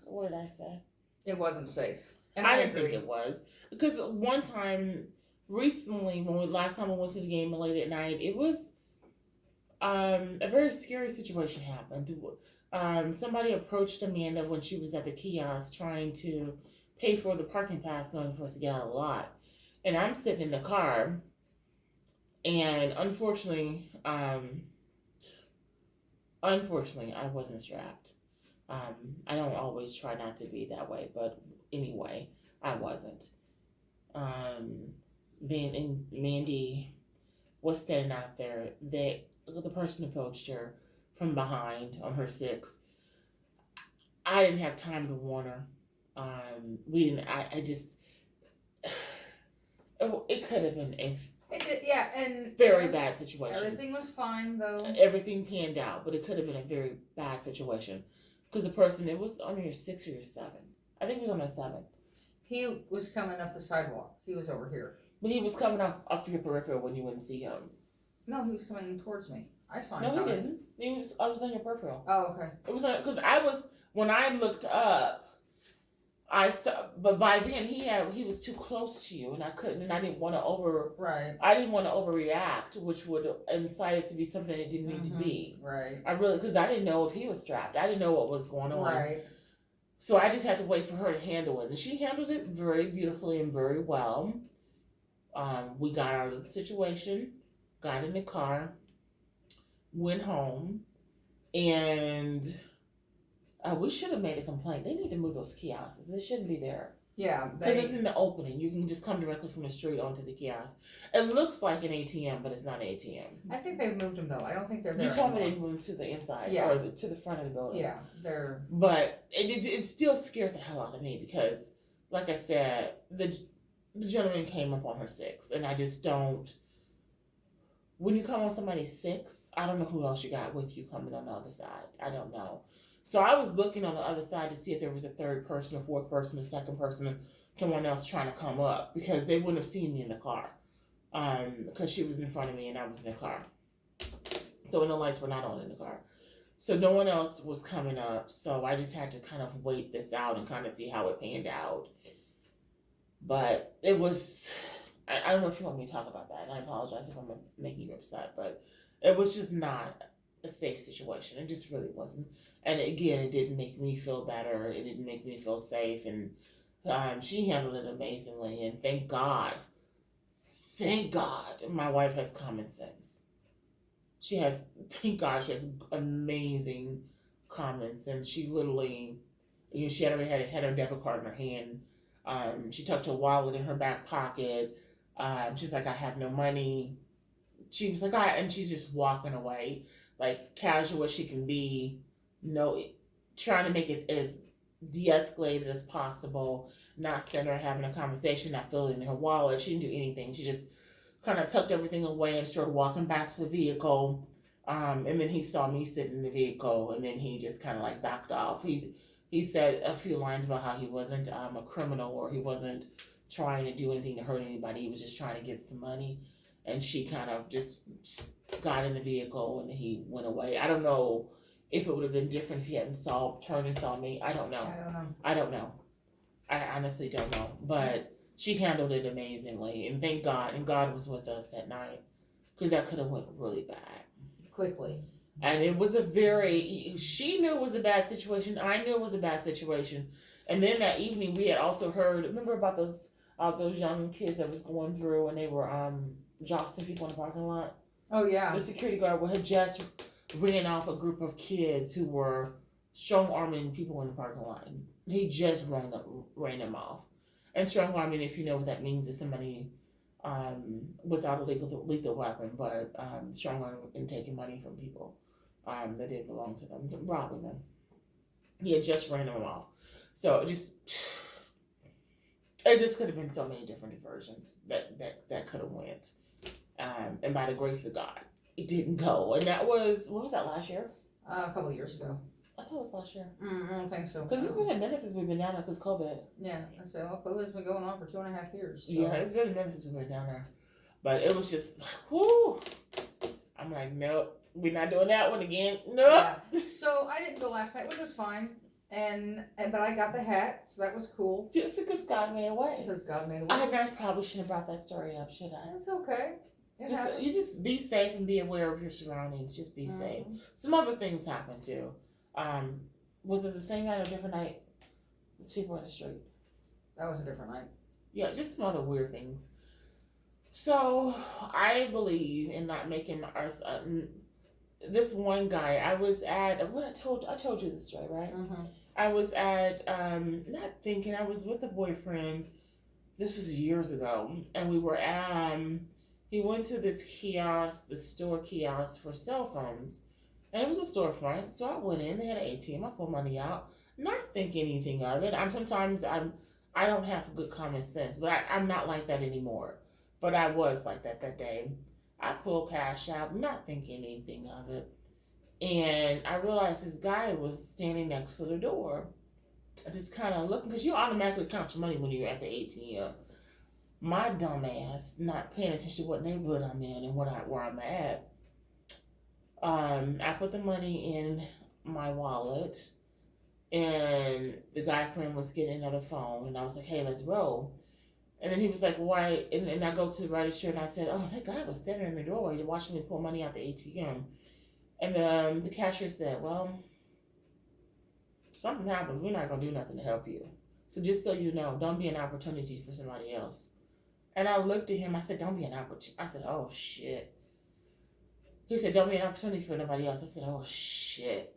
what did I say? It wasn't safe. And I didn't think it was, because one time recently, last time I went to the game late at night, it was a very scary situation happened. Somebody approached Amanda when she was at the kiosk trying to pay for the parking pass in order for us to get out of the lot. And I'm sitting in the car, and unfortunately, I wasn't strapped. I don't always try not to be that way, but anyway, I wasn't. Mandy was standing out there. The person approached her from behind on her 6. I didn't have time to warn her. We didn't. I just. It could have been a. And very bad situation. Everything was fine though. Everything panned out, but it could have been a very bad situation because the person, it was on your 6 or your 7. I think it was on a 7. He was coming up the sidewalk. He was over here. But he was coming off your peripheral when you wouldn't see him. No, he was coming towards me. I saw him. No, he didn't. I was on your peripheral. Oh, okay. It was because when I looked up, I saw, but by then he was too close to you, and I didn't want to I didn't want to overreact, which would incite it to be something it didn't need to be. Right. Because I didn't know if he was strapped. I didn't know what was going on. Right. So I just had to wait for her to handle it, and she handled it very beautifully and very well. We got out of the situation, got in the car, went home, and we should have made a complaint. They need to move those kiosks. They shouldn't be there. Yeah. Because it's in the opening. You can just come directly from the street onto the kiosk. It looks like an ATM, but it's not an ATM. I think they've moved them, though. I don't think they're there You told anymore. me they moved to the inside Yeah. or to the front of the building. Yeah, they're... But it still scared the hell out of me because, like I said, the gentleman came up on her 6, and I just don't... When you come on somebody's 6, I don't know who else you got with you coming on the other side. I don't know. So I was looking on the other side to see if there was a third person, a fourth person, a second person, someone else trying to come up because they wouldn't have seen me in the car. Because she was in front of me and I was in the car. So when the lights were not on in the car. So no one else was coming up. So I just had to kind of wait this out and kind of see how it panned out. But it was, I don't know if you want me to talk about that. And I apologize if I'm making you upset. But it was just not a safe situation. It just really wasn't. And again, it didn't make me feel better. It didn't make me feel safe. And she handled it amazingly. And thank God, my wife has common sense. Thank God, she has amazing common sense. She literally, she had already had her debit card in her hand. She tucked her wallet in her back pocket. She's like, I have no money. She was like, and she's just walking away, like casual as she can be. Trying to make it as de-escalated as possible. Not sitting there having a conversation, not filling in her wallet. She didn't do anything. She just kind of tucked everything away and started walking back to the vehicle. And then he saw me sitting in the vehicle, and then he just kind of like backed off. He said a few lines about how he wasn't a criminal, or he wasn't trying to do anything to hurt anybody. He was just trying to get some money. And she kind of just got in the vehicle and he went away. I don't know if it would have been different if he hadn't turned and saw me. I don't know. I honestly don't know. But she handled it amazingly. And thank God. And God was with us that night. Because that could have went really bad. Quickly. And it was she knew it was a bad situation. I knew it was a bad situation. And then that evening we had also heard, remember about those young kids that was going through and they were jostling people in the parking lot? Oh, yeah. The security guard had just ran off a group of kids who were strong-arming people in the parking lot. He just ran them off. And strong-arming, if you know what that means, is somebody without a lethal weapon, but strong-arming and taking money from people that didn't belong to them, robbing them. He had just ran them off. So it just could have been so many different diversions that could have went. And by the grace of God, it didn't go. And that was, what was that, last year? A couple of years ago. I thought it was last year. I don't think so. Because it's been a minute since we've been down there because COVID. Yeah, so COVID's been going on for 2.5 years. So. Yeah, it's been a minute since we've been down there. But it was just, whoo. I'm like, nope, we're not doing that one again. Nope. Yeah. So I didn't go last night, which was fine. But I got the hat, so that was cool. Just because God made a way. Because God made a way. I probably shouldn't have brought that story up, should I? It's okay. You just be safe and be aware of your surroundings. Just be safe. Some other things happen too. Was it the same night or different night? There's people in the street. That was a different night. Yeah, just some other weird things. So I believe in not making us. This one guy, I was at. I told you this story, right? Mm-hmm. I was at. Not thinking. I was with a boyfriend. This was years ago, and we were at. He went to this kiosk, the store kiosk for cell phones. And it was a storefront, so I went in. They had an ATM. I pulled money out, not thinking anything of it. I don't have good common sense, but I'm not like that anymore. But I was like that day. I pulled cash out, not thinking anything of it. And I realized this guy was standing next to the door. I just kind of looking, because you automatically count your money when you're at the ATM. My dumb ass, not paying attention to what neighborhood I'm in and where I'm at. I put the money in my wallet, and the guy friend was getting another phone, and I was like, hey, let's roll. And then he was like, why? And I go to the register, and I said, oh, that guy was standing in the doorway watching me pull money out the ATM. And the cashier said, well, something happens. We're not going to do nothing to help you. So just so you know, don't be an opportunity for somebody else. And I looked at him. I said, don't be an opportunity. I said, oh, shit. He said, don't be an opportunity for nobody else. I said, oh, shit.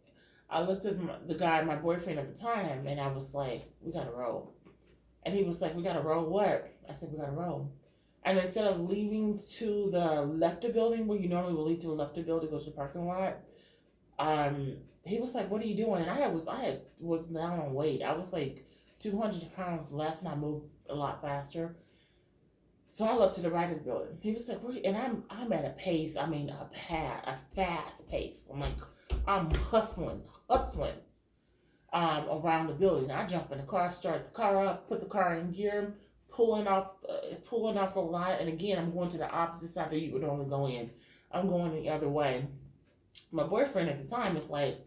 I looked at the guy, my boyfriend at the time, and I was like, we got to roll. And he was like, we got to roll what? I said, we got to roll. And instead of leaving to the left of building, where you normally will leave to the left of building, go to the parking lot, he was like, what are you doing? And I was down on weight. I was like 200 pounds less, and I moved a lot faster. So I left to the right of the building. He was like, and I'm at a pace, a fast pace. I'm like, I'm hustling. around the building. I jump in the car, start the car up, put the car in gear, pulling off the lot, and again I'm going to the opposite side that you would normally go in. I'm going the other way. My boyfriend at the time is like,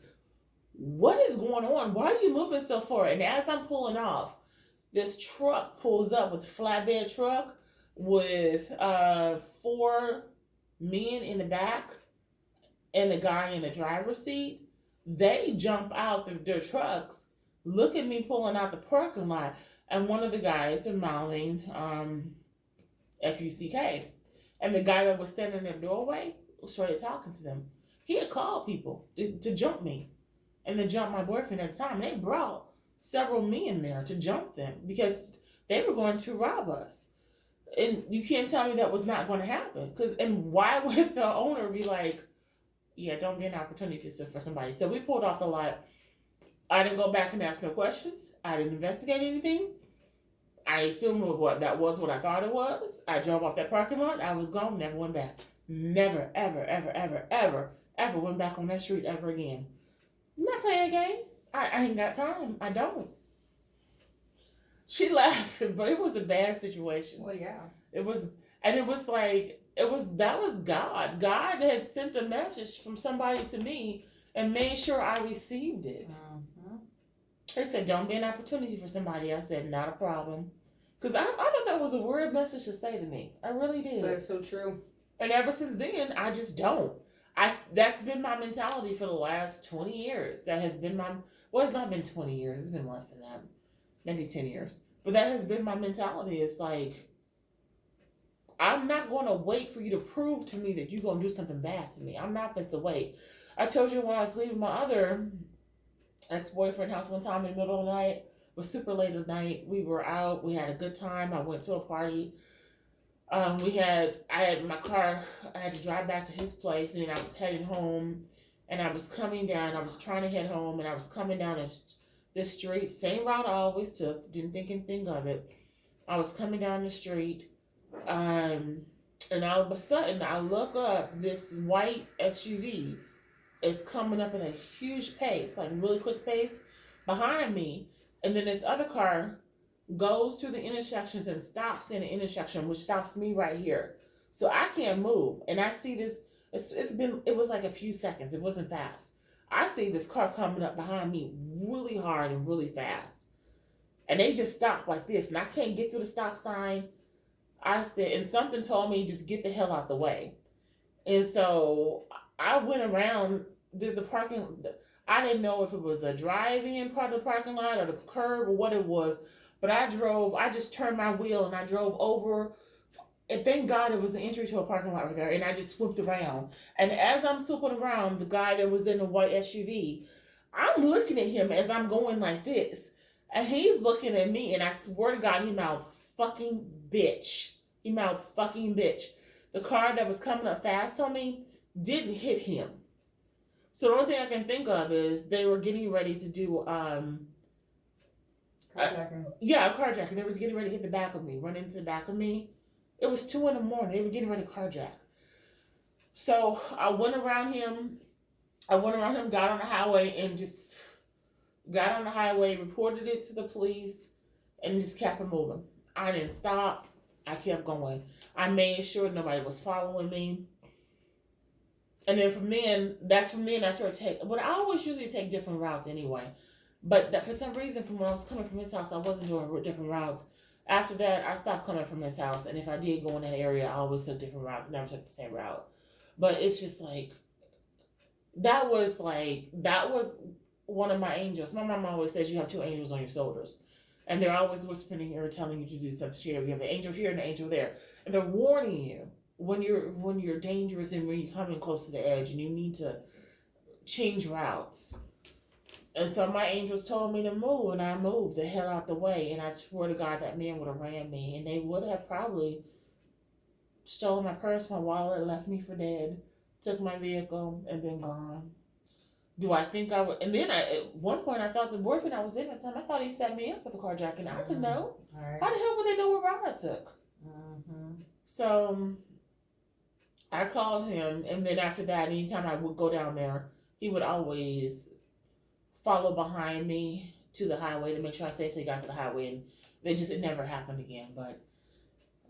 "What is going on? Why are you moving so far?" And as I'm pulling off, this truck pulls up with a flatbed truck with 4 men in the back and a guy in the driver's seat. They jump out their trucks, look at me pulling out the parking lot, and one of the guys are mouthing F-U-C-K. And the guy that was standing in the doorway started talking to them. He had called people to jump me and to jump my boyfriend at the time. They brought several men there to jump them because they were going to rob us. And you can't tell me that was not going to happen. And why would the owner be like, yeah, don't be an opportunity for somebody. So we pulled off the lot. I didn't go back and ask no questions. I didn't investigate anything. I assumed that was what I thought it was. I drove off that parking lot. I was gone. Never went back. Never, ever, ever, ever, ever, ever went back on that street ever again. I'm not playing a game. I ain't got time. I don't. She laughed, but it was a bad situation. Well, yeah. It was, and it was like, that was God. God had sent a message from somebody to me and made sure I received it. Mm-hmm. He said, don't be an opportunity for somebody. I said, not a problem. Because I thought that was a weird message to say to me. I really did. That's so true. And ever since then, I just don't. That's been my mentality for the last 20 years. That has been it's not been 20 years. It's been less than that. Maybe 10 years. But that has been my mentality. It's like, I'm not going to wait for you to prove to me that you're going to do something bad to me. I'm not supposed to wait. I told you when I was leaving my other ex-boyfriend house one time in the middle of the night. It was super late at night. We were out. We had a good time. I went to a party. I had my car. I had to drive back to his place, and then I was heading home. And I was coming down. I was trying to head home, and I was coming down this street, same route I always took. Didn't think anything of it. I was coming down the street. And all of a sudden, I look up, this white SUV is coming up in a huge pace, like really quick pace, behind me. And then this other car goes through the intersections and stops in the intersection, which stops me right here. So I can't move. And I see this, it was like a few seconds. It wasn't fast. I see this car coming up behind me really hard and really fast. And they just stopped like this. And I can't get through the stop sign. I said, and something told me, just get the hell out the way. And so I went around, there's a parking, I didn't know if it was a drive-in part of the parking lot or the curb or what it was, but I just turned my wheel and I drove over, and thank God it was the entry to a parking lot right there, and I just swooped around. And as I'm swooping around, the guy that was in the white SUV, I'm looking at him as I'm going like this, and he's looking at me, and I swear to God, he mouthed fucking bitch. He mouthed fucking bitch. The car that was coming up fast on me didn't hit him. So the only thing I can think of is they were getting ready to do Carjacking. A carjacking. They were getting ready to hit the back of me, run into the back of me. It was 2 a.m. They were getting ready to carjack. So I went around him, got on the highway, reported it to the police, and just kept it moving. I didn't stop. I kept going. I made sure nobody was following me. And then from then I started taking, but I always usually take different routes anyway. But that for some reason, from when I was coming from his house, I wasn't doing different routes. After that, I stopped coming from his house. And if I did go in that area, I always took different routes. Never took the same route. But it's just like, that was one of my angels. My mom always says you have 2 angels on your shoulders. And they're always whispering or telling you to do something. You have the angel here and the angel there. And they're warning you when you're dangerous and when you're coming close to the edge and you need to change routes. And so my angels told me to move, and I moved the hell out the way. And I swear to God, that man would have ran me, and they would have probably stolen my purse, my wallet, left me for dead, took my vehicle, and been gone. Do I think I would? And then at one point, I thought the boyfriend I was in at the time, I thought he set me up for the carjacking. I didn't know. Right. How the hell would they know what route I took? Mm-hmm. So I called him, and then after that, anytime I would go down there, he would always follow behind me to the highway to make sure I safely got to the highway, and it never happened again. But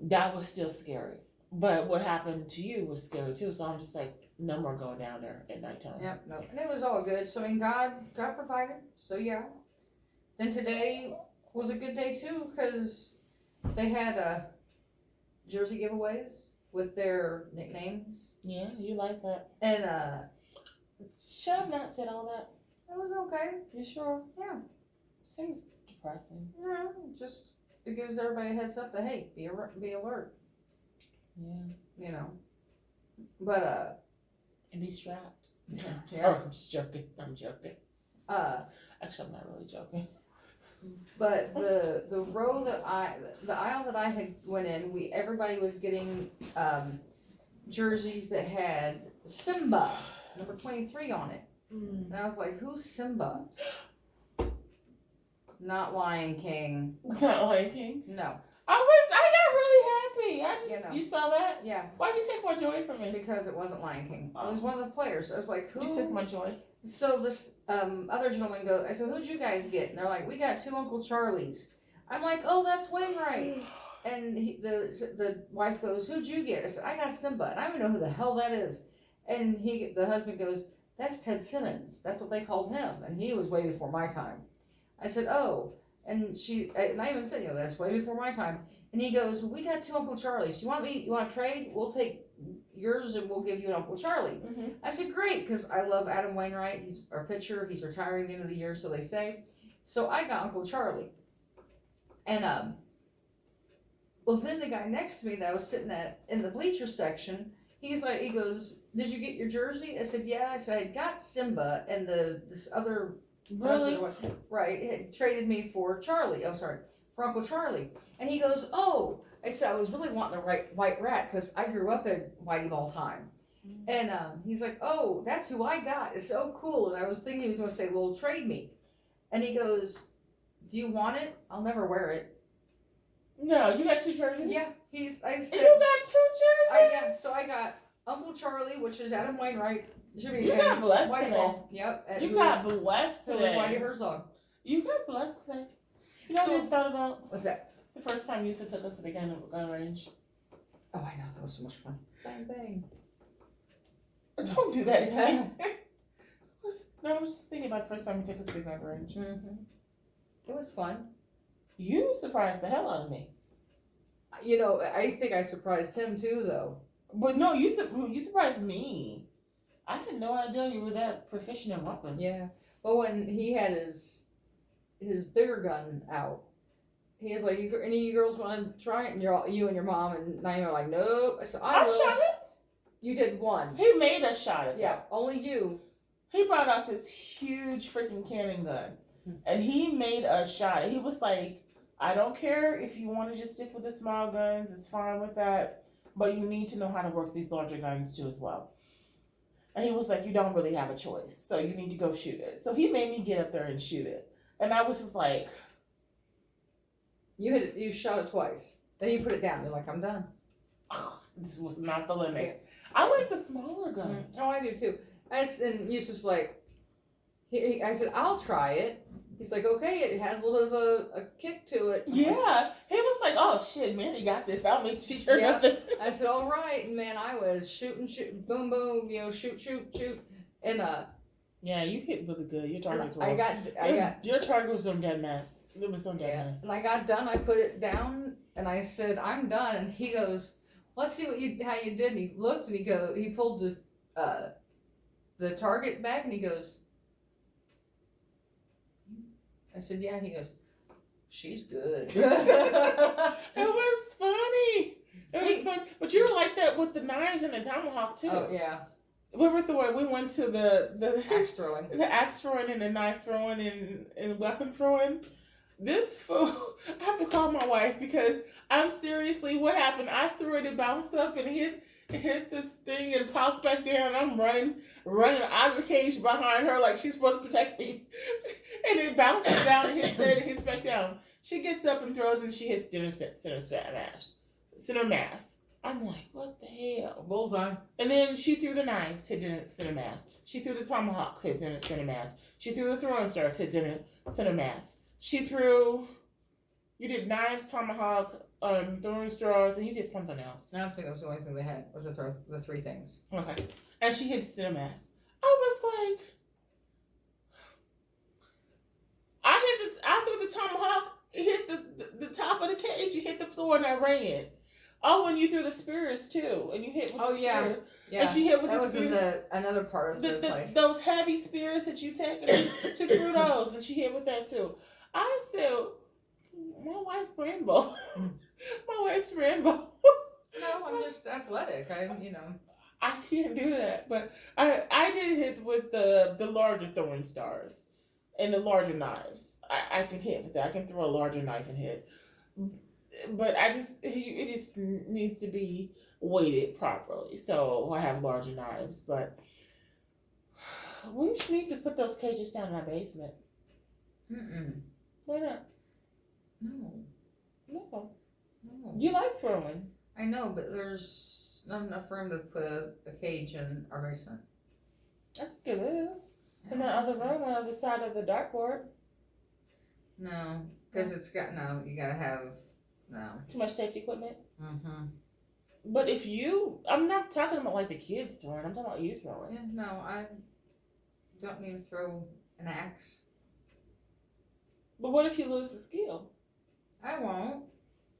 that was still scary. But what happened to you was scary too. So I'm just like, no more going down there at nighttime. Yep, no, and it was all good. So I mean, God provided. So yeah. Then today was a good day too because they had jersey giveaways with their nicknames. Yeah, you like that. And should I have not said all that? it was okay. You sure? Yeah. Seems depressing. No, just it gives everybody a heads up that hey, be alert. Yeah. You know. But and be strapped. Yeah. Sorry, I'm just joking. I'm joking. Actually, I'm not really joking. But the row that the aisle that I had went in, everybody was getting jerseys that had Simba number 23 on it, and I was like, who's Simba? Not Lion King. Not Lion King. No. I got really happy. You saw that? Yeah. Why'd you take my joy from me? Because it wasn't Lion King. It was one of the players. I was like, who? You took my joy. So this other gentleman goes, I said, who'd you guys get? And they're like, we got 2 Uncle Charlies. I'm like, oh, that's Wainwright. And the wife goes, who'd you get? I said, I got Simba. And I don't even know who the hell that is. And the husband goes, that's Ted Simmons. That's what they called him. And he was way before my time. I said, oh. And I even said, that's way before my time. And he goes, we got 2 Uncle Charlies. You want to trade? We'll take yours and we'll give you an Uncle Charlie. Mm-hmm. I said, great, because I love Adam Wainwright. He's our pitcher. He's retiring at the end of the year, so they say. So I got Uncle Charlie. And, well, then the guy next to me that I was sitting in the bleacher section, he goes, did you get your jersey? I said, yeah. I said, I got Simba, and this other really? Right, had traded me for Charlie. Oh, sorry, for Uncle Charlie. And he goes, oh. I said, I was really wanting the white rat because I grew up at Whitey Ball time. Mm-hmm. And he's like, oh, that's who I got. It's so cool. And I was thinking he was going to say, well, trade me. And he goes, do you want it? I'll never wear it. No, you got 2 jerseys? Yeah. I said, you got 2 jerseys? So I got Uncle Charlie, which is Adam Wainwright. You got blessed today. Ball. Yep. And you got blessed today. So was Whitey Herzog. You got blessed today. You know what I just thought about? What's that? The first time you took us to the gun range. Oh, I know. That was so much fun. Bang, bang. Don't do that again. No, I was just thinking about the first time you took us to the gun range. Mm-hmm. It was fun. You surprised the hell out of me. I think I surprised him too, though. But no, you surprised me. I had no idea you were that proficient in weapons. Yeah. Well, when he had his bigger gun out, he was like, any of you girls want to try it? And you and your mom and Naima are like, nope. I said, I shot it. You did one. He made us shot it. Yeah, only you. He brought out this huge freaking cannon gun. And he made us shot it. He was like, I don't care if you want to just stick with the small guns. It's fine with that. But you need to know how to work these larger guns too as well. And he was like, you don't really have a choice. So you need to go shoot it. So he made me get up there and shoot it. And I was just like... You shot it twice. Then you put it down. You're like, I'm done. This was not the limit. Yeah. I like the smaller guns. Mm-hmm. Oh, I do too. And Yusuf's like, I said, I'll try it. He's like, okay, it has a little of a kick to it. Yeah. He was like, oh shit, man, he got this. I'll make you turn nothing. I said, all right. And man, I was shooting, boom, boom, shoot. And yeah, you hit really good. Your targets were. Your target was on dead mess. It was on dead mess. And I got done. I put it down, and I said, "I'm done." And he goes, "Let's see how you did." And he looked, and he pulled the target back, and he goes. I said, "Yeah." He goes, "She's good." It was funny. It was fun, but you were like that with the knives and the tomahawk too. Oh yeah. We went to the axe throwing. The axe throwing and the knife throwing and weapon throwing. This fool, I have to call my wife because I'm seriously, what happened? I threw it, it bounced up and hit this thing and pops back down. I'm running out of the cage behind her like she's supposed to protect me. And it bounces down and hits there and hits back down. She gets up and throws and she hits center mass. I'm like, what the hell? Bullseye. And then she threw the knives, hit center mass. She threw the tomahawk, hit center mass. She threw the throwing stars, hit center mass. You did knives, tomahawk, throwing stars, and you did something else. I don't think that was the only thing they had, was the three things. Okay. And she hit center mass. I was like, I threw the tomahawk, it hit the top of the cage, you hit the floor, and I ran. Oh, and you threw the spears too, and you hit with the spear. Yeah. And she hit with that the spear. That was in another part of the place. Those heavy spears that you take, and she took through those, and she hit with that too. I said, my wife Rambo. My wife's Rambo. No, I'm just athletic. I can't do that, but I did hit with the larger throwing stars and the larger knives. I can hit with that. I can throw a larger knife and hit. But it just needs to be weighted properly. So I have larger knives, but we need to put those cages down in our basement. Why not? No. You like throwing. I know, but there's not enough room to put a cage in our basement. I think it is. In the other room on the other side of the dartboard. No, because you gotta have, too much safety equipment. Mm-hmm. But I'm not talking about like the kids throwing, I'm talking about you throwing. Yeah, no, I don't need to throw an axe. But what if you lose the skill? I won't.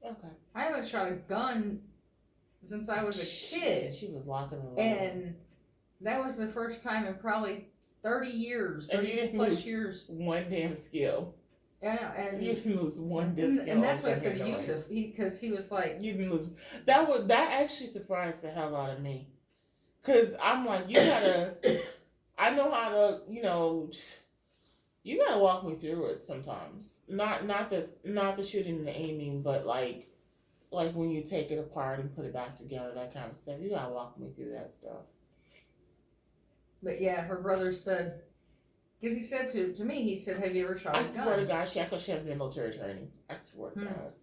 Okay. I haven't shot a gun since I was a kid. She was locking the and that was the first time in probably 30 years, 30 plus years. One damn skill. Yeah, and you didn't lose one disc. And that's what I said to Yusuf, because he was like, you didn't lose. That actually surprised the hell out of me, because I'm like, you gotta. I know how to, you gotta walk me through it sometimes. Not the shooting and the aiming, but like when you take it apart and put it back together, that kind of stuff. You gotta walk me through that stuff. But yeah, her brother said, because he said to me, he said, "Have you ever shot a gun?" I swear to God, she has been military training. I swear to God.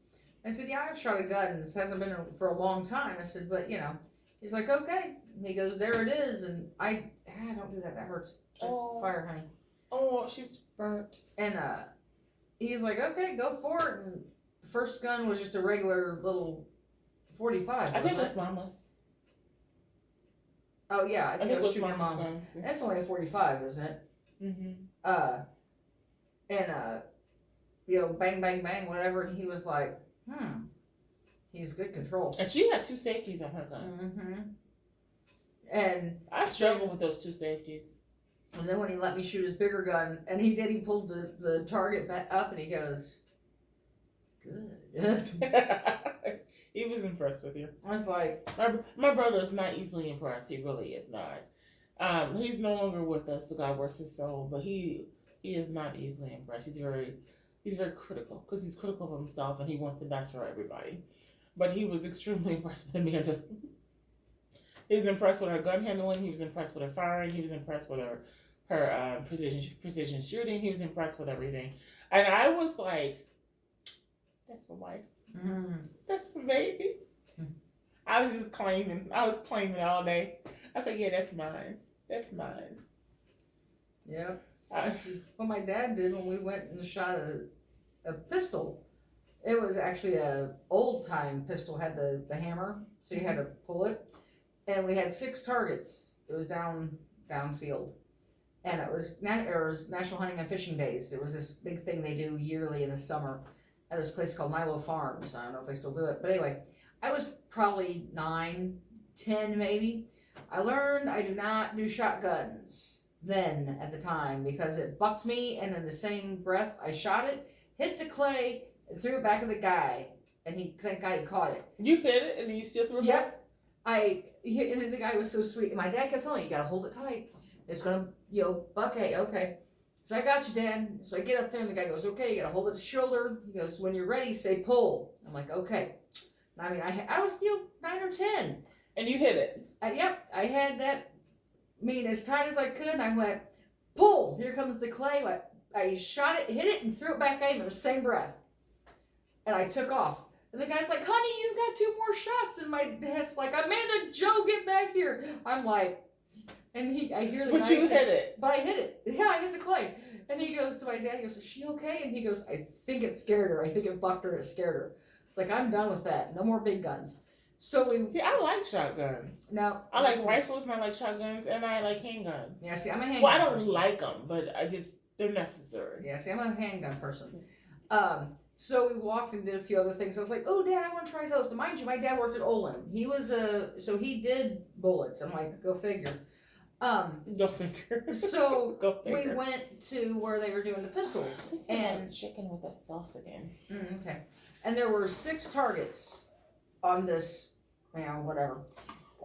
I said, "Yeah, I've shot a gun. This hasn't been for a long time." I said, "But he's like, okay." He goes, "There it is," and I don't do that. That hurts. That's fire, honey. Oh, she's burnt. And he's like, "Okay, go for it." And first gun was just a regular little 45. I think it was Mama's. Oh yeah, I think it was shooting Mama's Mom's. guns. That's only a 45, isn't it? Mm-hmm. Bang, bang, bang, whatever. And he was like, he's good control. And she had 2 safeties on her gun. Mm-hmm. And I struggle with those 2 safeties. And then when he let me shoot his bigger gun, and he pulled the target back up, and he goes, "Good." He was impressed with you. I was like, my brother is not easily impressed. He really is not. He's no longer with us, so God works his soul, but he is not easily impressed. He's very critical, because he's critical of himself and he wants the best for everybody. But he was extremely impressed with Amanda. He was impressed with her gun handling. He was impressed with her firing. He was impressed with her precision shooting. He was impressed with everything. And I was like, that's my wife. That's my baby. I was just claiming. I was claiming all day. I said, yeah, that's mine. That's mine. Yeah. What my dad did when we went and shot a pistol, it was actually a old time pistol, had the hammer, so you had to pull it. And we had 6 targets. It was downfield. And it was National Hunting and Fishing Days. It was this big thing they do yearly in the summer at this place called Milo Farms. I don't know if they still do it. But anyway, I was probably 9, 10 maybe. I learned I do not do shotguns then at the time because it bucked me, and in the same breath I shot it, hit the clay, and threw it back at the guy. And thank God he caught it. You hit it and then you still threw it back? And then the guy was so sweet. And my dad kept telling me, you gotta hold it tight. It's gonna, buck. Okay. So I got you, Dad. So I get up there and the guy goes, okay, you gotta hold it to shoulder. He goes, when you're ready, say pull. I'm like, okay. I mean, I was, 9 or 10. And you hit it? Yep. I had that, as tight as I could, and I went, pull. Here comes the clay. I shot it, hit it, and threw it back at him in the same breath. And I took off. And the guy's like, honey, you've got 2 more shots. And my dad's like, Amanda, Joe, get back here. I'm like, and I hear the guy But you hit it. But I hit it. Yeah, I hit the clay. And he goes to my dad, he goes, is she okay? And he goes, I think it scared her. I think it bucked her and it scared her. It's like, I'm done with that. No more big guns. So we... See, I like shotguns. No. I like rifles and I like shotguns and I like handguns. Yeah, see, I'm a handgun Well, I don't person. like them, but they're necessary. Yeah, see, I'm a handgun person. So we walked and did a few other things. I was like, oh, Dad, I want to try those. And mind you, my dad worked at Olin. He was so he did bullets. I'm like, go figure. Go figure. So Go figure. we went to where they were doing the pistols. And chicken with that sauce again. Okay. And there were 6 targets on this, whatever.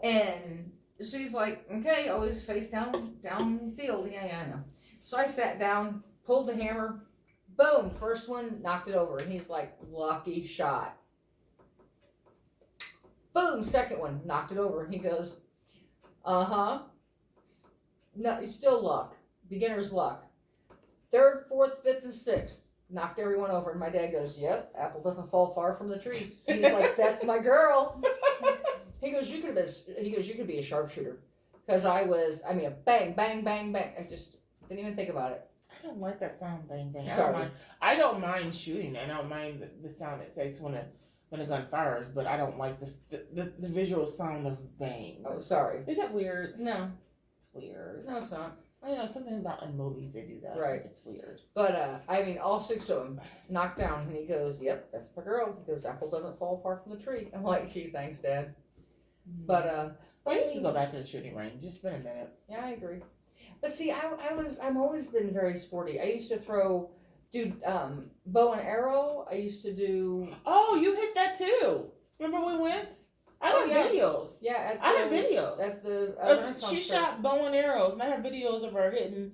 And so he's like, okay, always face downfield. Yeah, I know. So I sat down, pulled the hammer, boom, first one, knocked it over. And he's like, lucky shot. Boom, second one, knocked it over. And he goes, uh-huh. No, it's still luck. Beginner's luck. Third, fourth, fifth, and sixth. Knocked everyone over. And my dad goes, yep, apple doesn't fall far from the tree. And he's like, that's my girl. He goes, you could be a sharpshooter. Because bang, bang, bang, bang. I just didn't even think about it. I don't like that sound, bang, bang. Sorry. I don't mind shooting. I don't mind the sound it says when a gun fires, but I don't like the visual sound of bang. Oh, sorry. Is that weird? No. It's weird. No, it's not. I know something about in movies they do that. Right. It's weird. But, all 6 of them knocked down. And he goes, yep, that's my girl. He goes, apple doesn't fall far from the tree. I'm like, gee, thanks, Dad. But, I need to go back to the shooting range. It's been a minute. Yeah, I agree. But see, I've always been very sporty. I used to do bow and arrow. I used to do. Oh, you hit that too. Remember we went? I have videos. Yeah, I have videos. That's the. She shot bow and arrows, and I have videos of her hitting.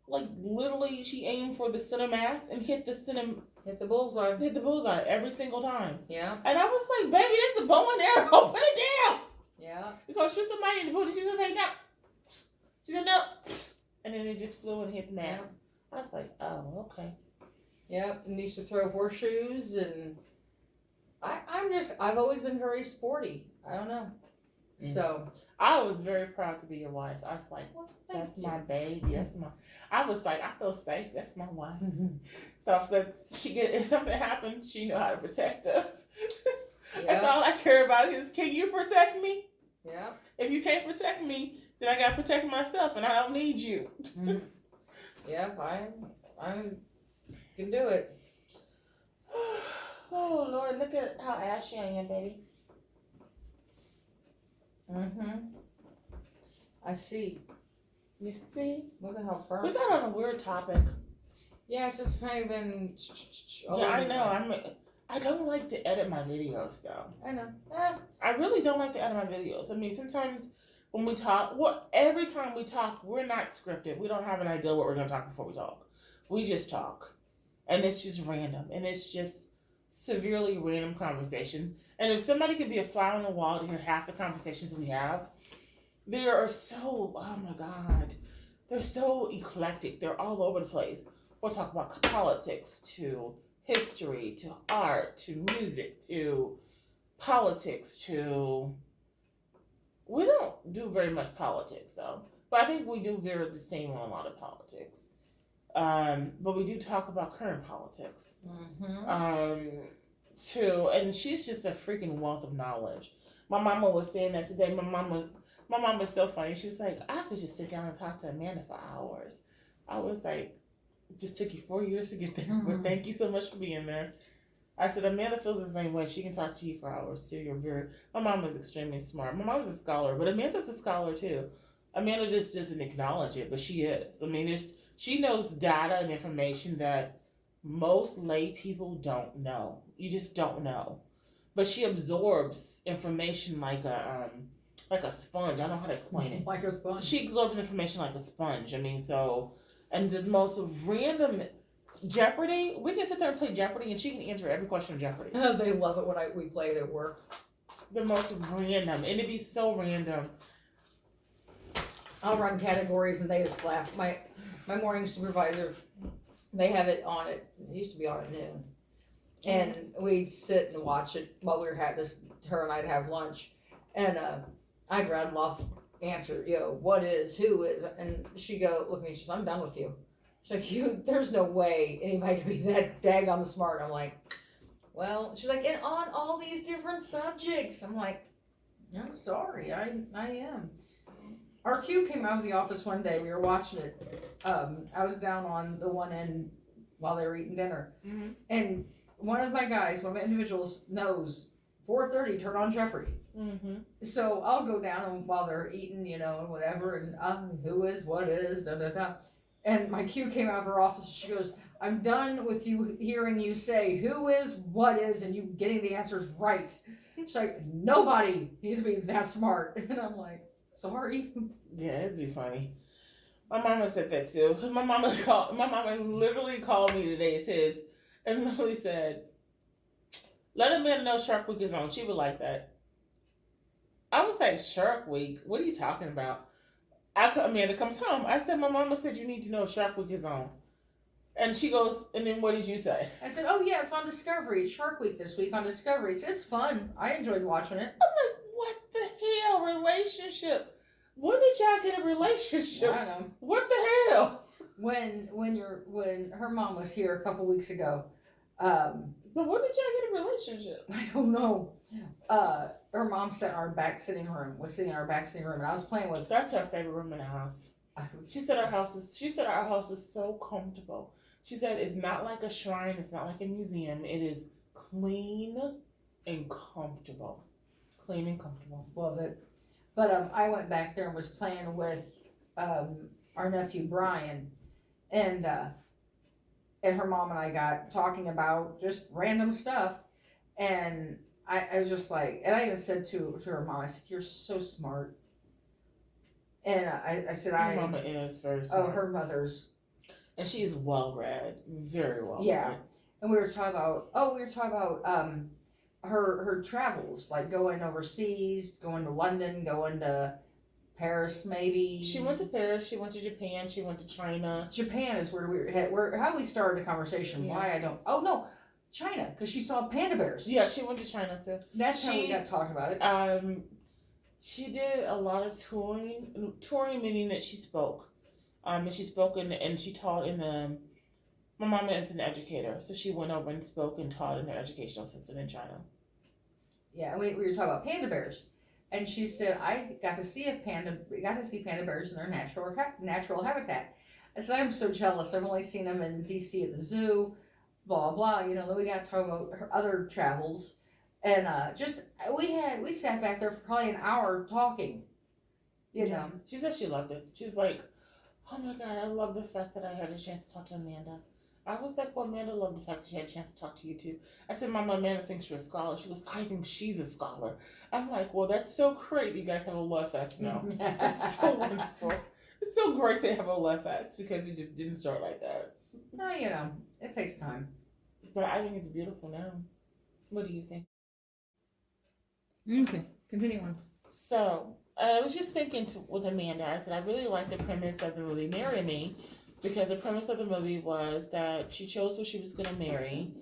Like literally, she aimed for the center mass and hit the bullseye. Hit the bullseye every single time. Yeah. And I was like, baby, this is a bow and arrow. Put it down. Yeah. Because shoot somebody in the booty. She just say no. She said no. And then it just flew and hit the mass. Yeah. I was like, oh, okay. Yeah, and used to throw horseshoes, and I've always been very sporty. I don't know. Mm. So I was very proud to be your wife. I was like, well, that's my baby. I was like, I feel safe. That's my wife. So if something happened, she know how to protect us. Yeah. That's all I care about is, can you protect me? Yeah. If you can't protect me, then I gotta protect myself, and I don't need you. Mm. Yep, I can do it. Oh Lord, look at how ashy I am, baby. I see. You see? Look at how burnt. We got on a weird topic. Yeah, it's just kind of been. Yeah, I know. I don't like to edit my videos, though. I know. I really don't like to edit my videos. I mean, sometimes when we talk, every time we talk, we're not scripted. We don't have an idea what we're going to talk before we talk. We just talk. And it's just random. And it's just severely random conversations. And if somebody could be a fly on the wall to hear half the conversations we have, they are so, oh my God, they're so eclectic. They're all over the place. We'll talk about politics, to history, to art, to music, to politics, to... We don't do very much politics, though. But I think we do veer the same on a lot of politics. But we do talk about current politics. Too. And she's just a freaking wealth of knowledge. My mama was saying that today. My mom was so funny. She was like, I could just sit down and talk to Amanda for hours. I was like, it just took you 4 years to get there. But thank you so much for being there. I said, Amanda feels the same way. She can talk to you for hours, too. My mom is extremely smart. My mom's a scholar, but Amanda's a scholar, too. Amanda just doesn't acknowledge it, but she is. I mean, she knows data and information that most lay people don't know. You just don't know. But she absorbs information like a sponge. I don't know how to explain it. Like a sponge. She absorbs information like a sponge. I mean, and the most random Jeopardy, we can sit there and play Jeopardy and she can answer every question of Jeopardy. They love it when we play it at work. The most random. And it'd be so random. I'll run categories and they just laugh. My morning supervisor, they have it on it used to be on at noon. And we'd sit and watch it while we were her and I'd have lunch. And I'd rattle off answer, what is, who is, and she'd go, look at me, she says, I'm done with you. She's like, there's no way anybody could be that daggum smart. I'm like, well, she's like, and on all these different subjects. I'm like, I'm sorry, I am. Our Q came out of the office one day. We were watching it. I was down on the one end while they were eating dinner, and one of my individuals knows 4:30 turn on Jeopardy. So I'll go down while they're eating, and whatever, and who is, what is, da da da. And my Q came out of her office. She goes, I'm done with you hearing you say who is, what is, and you getting the answers right. She's like, nobody needs to be that smart. And I'm like, sorry. Yeah, it'd be funny. My mama said that too. My mama literally called me today, and literally said, let a man know Shark Week is on. She would like that. I was like, Shark Week? What are you talking about? Amanda comes home. I said, my mama said you need to know Shark Week is on. And she goes, and then what did you say? I said, oh yeah, it's on Discovery. It's Shark Week this week on Discovery. So it's fun. I enjoyed watching it. I'm like, what the hell? Relationship? When did y'all get a relationship? I know. What the hell? When her mom was here a couple weeks ago, but when did y'all get a relationship? I don't know. Her mom sat in our back sitting room, and I was playing with. That's our favorite room in the house. She said our house is so comfortable. She said it's not like a shrine, it's not like a museum. It is clean and comfortable. Clean and comfortable. Love it. But I went back there and was playing with our nephew Brian, and her mom and I got talking about just random stuff, and I was just like, and I even said to her mom, I said, "You're so smart." And I said, Her mama is very smart. Oh, her mother's. And she is well read, very well read. Yeah, and we were talking about her travels, like going overseas, going to London, going to Paris, maybe. She went to Paris. She went to Japan. She went to China. Japan is where we were. How we started the conversation? Yeah. Why I don't? Oh no, China, because she saw panda bears. Yeah, she went to China too. That's how we got talking about it. She did a lot of touring meaning that she spoke. And she spoke and she taught in the. My mama is an educator, so she went over and spoke and taught in her educational system in China. Yeah, and we were talking about panda bears, and she said I got to see panda bears in their natural habitat. I said I'm so jealous. I've only seen them in D.C. at the zoo, blah blah. Then we got to talk about her other travels, and we sat back there for probably an hour talking. Yeah. She said she loved it. She's like, oh my God, I love the fact that I had a chance to talk to Amanda. I was like, well, Amanda loved the fact that she had a chance to talk to you too. I said, Mama, Amanda thinks you're a scholar. She goes, I think she's a scholar. I'm like, well, that's so great. You guys have a love fest now. That's so wonderful. It's so great they have a love fest because it just didn't start like that. No, it takes time. But I think it's beautiful now. What do you think? Okay, continue on. So, I was just thinking with Amanda, I said, I really like the premise of the movie Marry Me, because the premise of the movie was that she chose who she was going to marry,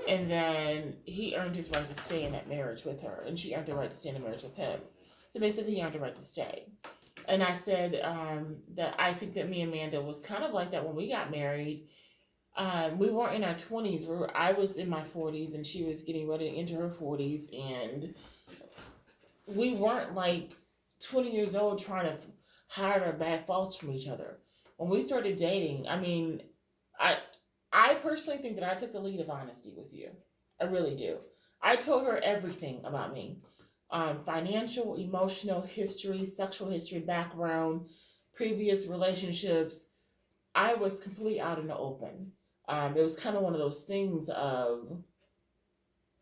and then he earned his right to stay in that marriage with her, and she earned the right to stay in the marriage with him. So basically, he earned the right to stay. And I said that I think that me and Amanda was kind of like that when we got married. We weren't in our 20s. I was in my 40s, and she was getting ready to enter her 40s, and we weren't like 20 years old trying to hide our bad faults from each other. When we started dating, I mean, I personally think that I took the lead of honesty with you. I really do. I told her everything about me. Financial, emotional history, sexual history, background, previous relationships. I was completely out in the open. It was kind of one of those things of,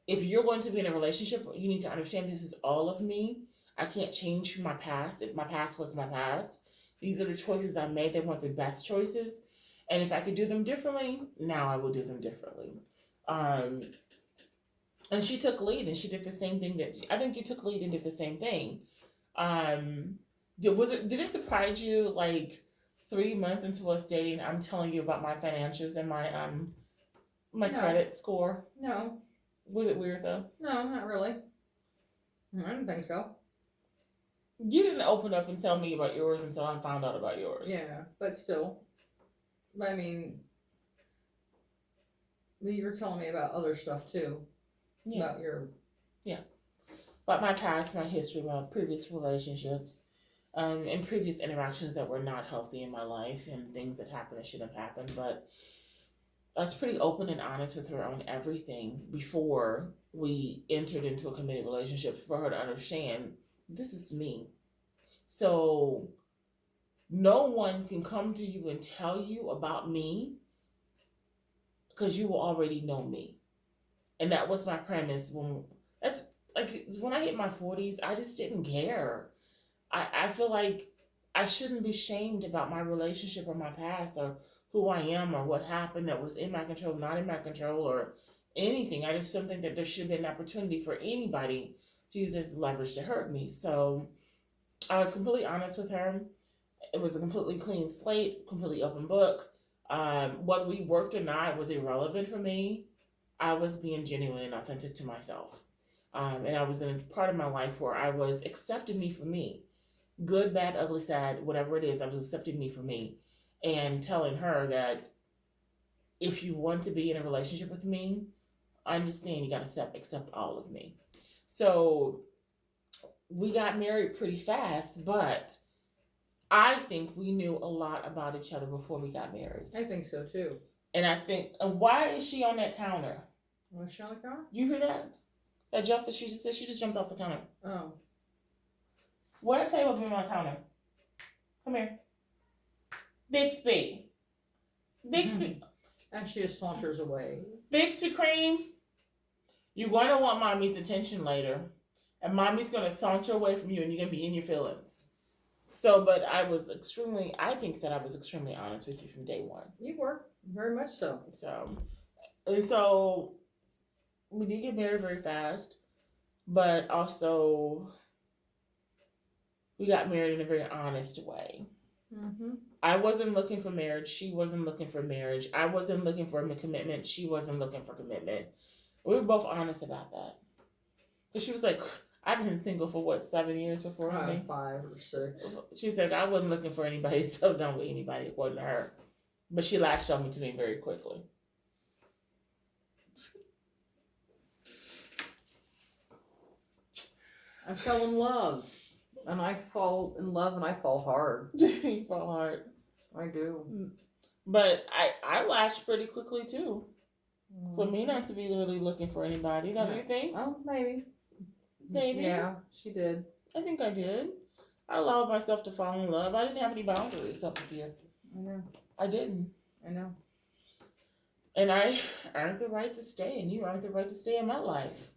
if you're going to be in a relationship, you need to understand this is all of me. I can't change my past. If my past was my past, these are the choices I made. They weren't the best choices. And if I could do them differently, now I will do them differently. And she took lead, and she did the same thing I think you took lead and did the same thing. Did it surprise you, like 3 months into us dating, I'm telling you about my financials and my credit score? No. Was it weird though? No, not really. I don't think so. You didn't open up and tell me about yours until I found out about yours. Yeah, but still. I mean, you're telling me about other stuff too. Yeah. About your. Yeah. About my past, my history, my previous relationships, and previous interactions that were not healthy in my life, and things that happened that shouldn't have happened. But I was pretty open and honest with her on everything before we entered into a committed relationship for her to understand this is me. So no one can come to you and tell you about me because you will already know me. And that was my premise that's like when I hit my 40s, I just didn't care. I feel like I shouldn't be shamed about my relationship or my past or who I am or what happened that was in my control, not in my control, or anything. I just don't think that there should be an opportunity for anybody to use this leverage to hurt me. So I was completely honest with her. It was a completely clean slate, completely open book. Whether we worked or not was irrelevant for me. I was being genuine and authentic to myself. And I was in a part of my life where I was accepting me for me. Good, bad, ugly, sad, whatever it is, I was accepting me for me. And telling her that if you want to be in a relationship with me, I understand you got to accept all of me. So we got married pretty fast, but I think we knew a lot about each other before we got married. I think so too. And I think, why is she on that counter? Was she on the counter? You hear that? That jump that she just said? She just jumped off the counter. Oh. What I tell you about being on the counter? Come here. Bixby. Bixby. And she just saunters away. Bixby Cream, you're going to want mommy's attention later. And mommy's going to saunter away from you and you're going to be in your feelings. So, but I think that I was extremely honest with you from day one. You were. Very much so. So we did get married very fast, but also we got married in a very honest way. Mm-hmm. I wasn't looking for marriage. She wasn't looking for marriage. I wasn't looking for a commitment. She wasn't looking for commitment. We were both honest about that. But she was like, I've been single for 7 years before me? 5 or 6. She said, I wasn't looking for anybody, so done with anybody, according to her. But she latched on to me very quickly. I fell in love. And I fall in love and I fall hard. You fall hard. I do. But I latched pretty quickly too. For me not to be really looking for anybody, don't you think? Oh, maybe. Maybe. Yeah, she did. I think I did. I allowed myself to fall in love. I didn't have any boundaries up with you. I know. I didn't. I know. And I earned the right to stay, and you earned the right to stay in my life.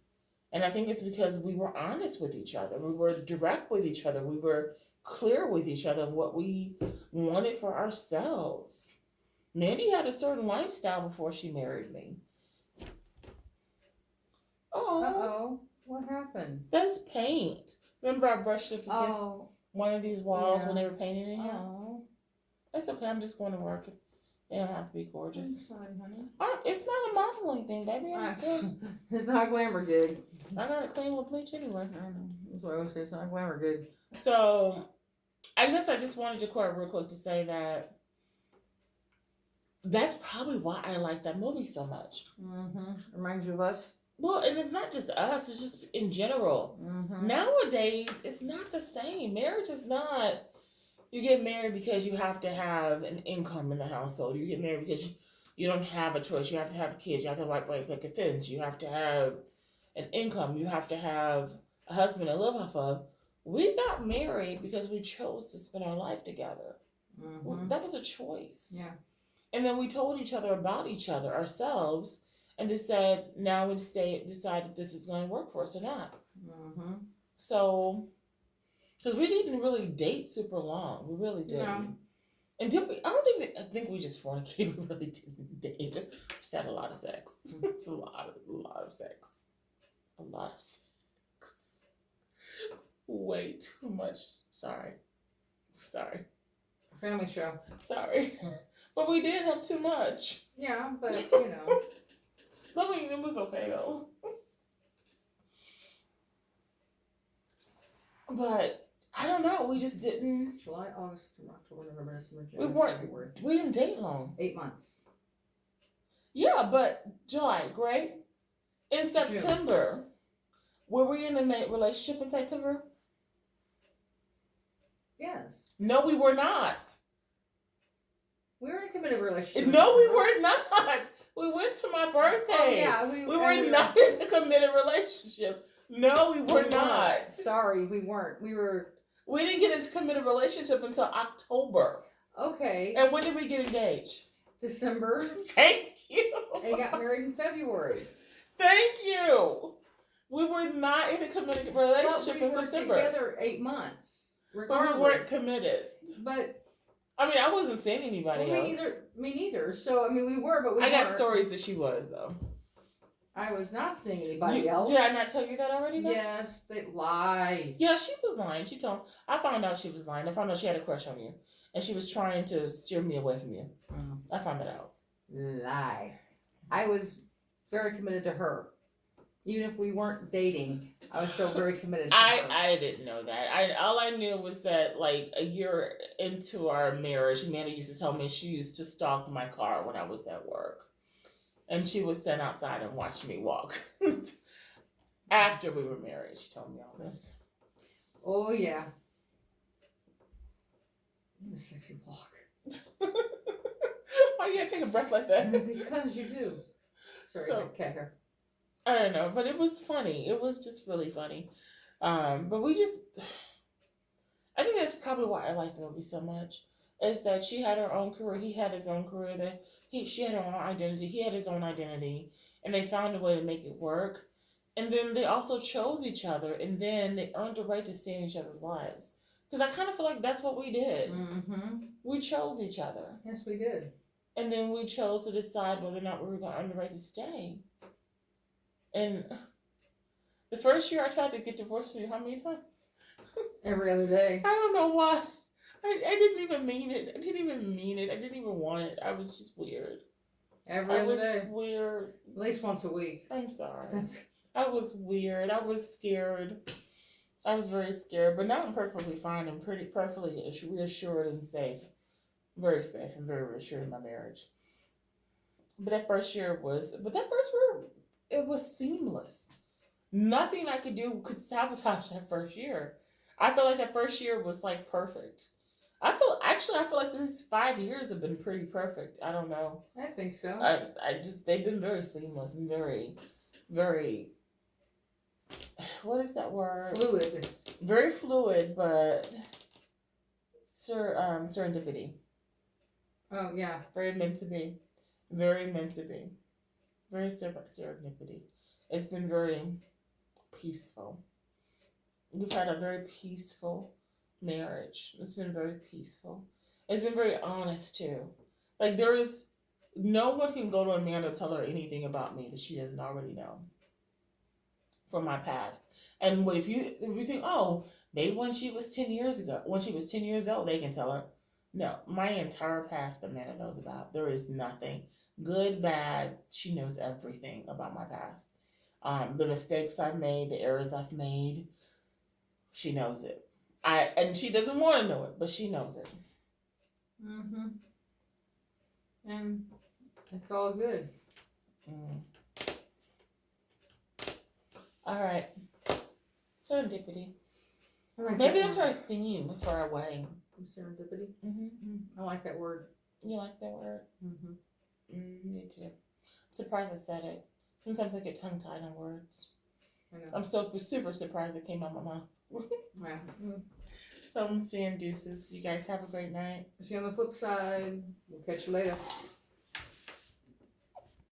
And I think it's because we were honest with each other. We were direct with each other. We were clear with each other of what we wanted for ourselves. Mandy had a certain lifestyle before she married me. Oh. Uh-oh. What happened? That's paint. Remember I brushed up against one of these walls when they were painting in here? Oh. That's okay. I'm just going to work. They don't have to be gorgeous. I'm sorry, honey. It's not a modeling thing, baby. It's not a glamour gig. I got it clean with bleach anyway. I know. That's what I always say. It's not a glamour gig. So, I guess I just wanted to quote real quick to say that that's probably why I like that movie so much. Mm-hmm. Reminds you of us? Well, and it's not just us. It's just in general. Mm-hmm. Nowadays, it's not the same. Marriage is not... You get married because you have to have an income in the household. You get married because you don't have a choice. You have to have kids. You have to have a white picket fence. You have to have an income. You have to have a husband to live off of. We got married because we chose to spend our life together. Mm-hmm. That was a choice. Yeah. And then we told each other about each other, ourselves, and just said, now we decide if this is going to work for us or not. Mm-hmm. So... Because we didn't really date super long. We really didn't. No. And did we? I think we just fornicated. We really didn't date. We just had a lot of sex. It's a lot of sex. A lot of sex. Way too much. Sorry. Family show. Sorry. But we did have too much. Yeah, but, you know. I mean, it was okay, though. But... I don't know. We just didn't. July, August, September, October, November, December, We January, February. We didn't date long. 8 months. Yeah, but July, great. In September, were we in a relationship in September? Yes. No, we were not. We were in a committed relationship. No, we were not. We went to my birthday. Oh, yeah. We were not in a committed relationship. No, we were not. Sorry, we weren't. We didn't get into a committed relationship until October. Okay. And when did we get engaged? December. Thank you. And got married in February. Thank you. We were not in a committed relationship in September. We were together 8 months. Regardless. But we weren't committed. But I mean, I wasn't seeing anybody else. Me neither. So, I mean, we were, but we weren't. I got stories that she was, though. I was not seeing anybody else. Did I not tell you that already, though? Yes, they lie. Yeah, she was lying. I found out she was lying. I found out she had a crush on you. And she was trying to steer me away from you. I found that out. Lie. I was very committed to her. Even if we weren't dating, I was still very committed to her. I didn't know that. All I knew was that, like, a year into our marriage, Amanda used to tell me she used to stalk my car when I was at work. And she would stand outside and watch me walk. After we were married, she told me all this. Oh, yeah. You a sexy walk. Why you gotta take a breath like that? Because you do. Sorry, Cacker. I don't know, but it was funny. It was just really funny. But I think that's probably why I like the movie so much. Is that she had her own career, he had his own career, she had her own identity, he had his own identity, and they found a way to make it work. And then they also chose each other, and then they earned the right to stay in each other's lives. Because I kind of feel like that's what we did. Mm-hmm. We chose each other. Yes, we did. And then we chose to decide whether or not we were going to earn the right to stay. And the first year I tried to get divorced from you, how many times? Every other day. I don't know why. I didn't even mean it. I didn't even want it. I was just weird. Every other day. I was weird. At least once a week. I'm sorry. I was weird. I was scared. I was very scared. But now I'm perfectly fine and perfectly reassured and safe. Very safe and very reassured in my marriage. But that first year, it was seamless. Nothing I could do could sabotage that first year. I feel like that first year was like perfect. I feel like these 5 years have been pretty perfect. I don't know. I think so. They've been very seamless and very, very, what is that word? Fluid. Very fluid, but serendipity. Oh, yeah. Very meant to be. Very meant to be. Very serendipity. It's been very peaceful. We've had a very peaceful marriage. It's been very peaceful. It's been very honest, too. Like, no one can go to Amanda and tell her anything about me that she doesn't already know from my past. And if you think, oh, maybe when she was 10 years old, they can tell her. No, my entire past Amanda knows about. There is nothing. Good, bad, she knows everything about my past. The mistakes I've made, the errors I've made, she knows it. And she doesn't want to know it, but she knows it. Mm-hmm. And it's all good. All right. Serendipity. Maybe that's our theme for our wedding. Serendipity? Mm-hmm. I like that word. You like that word? Mm-hmm. Me too. I'm surprised I said it. Sometimes I get tongue-tied on words. I know. I'm so super surprised it came out of my mouth. Yeah. So I'm seeing deuces. You guys have a great night. See you on the flip side. We'll catch you later.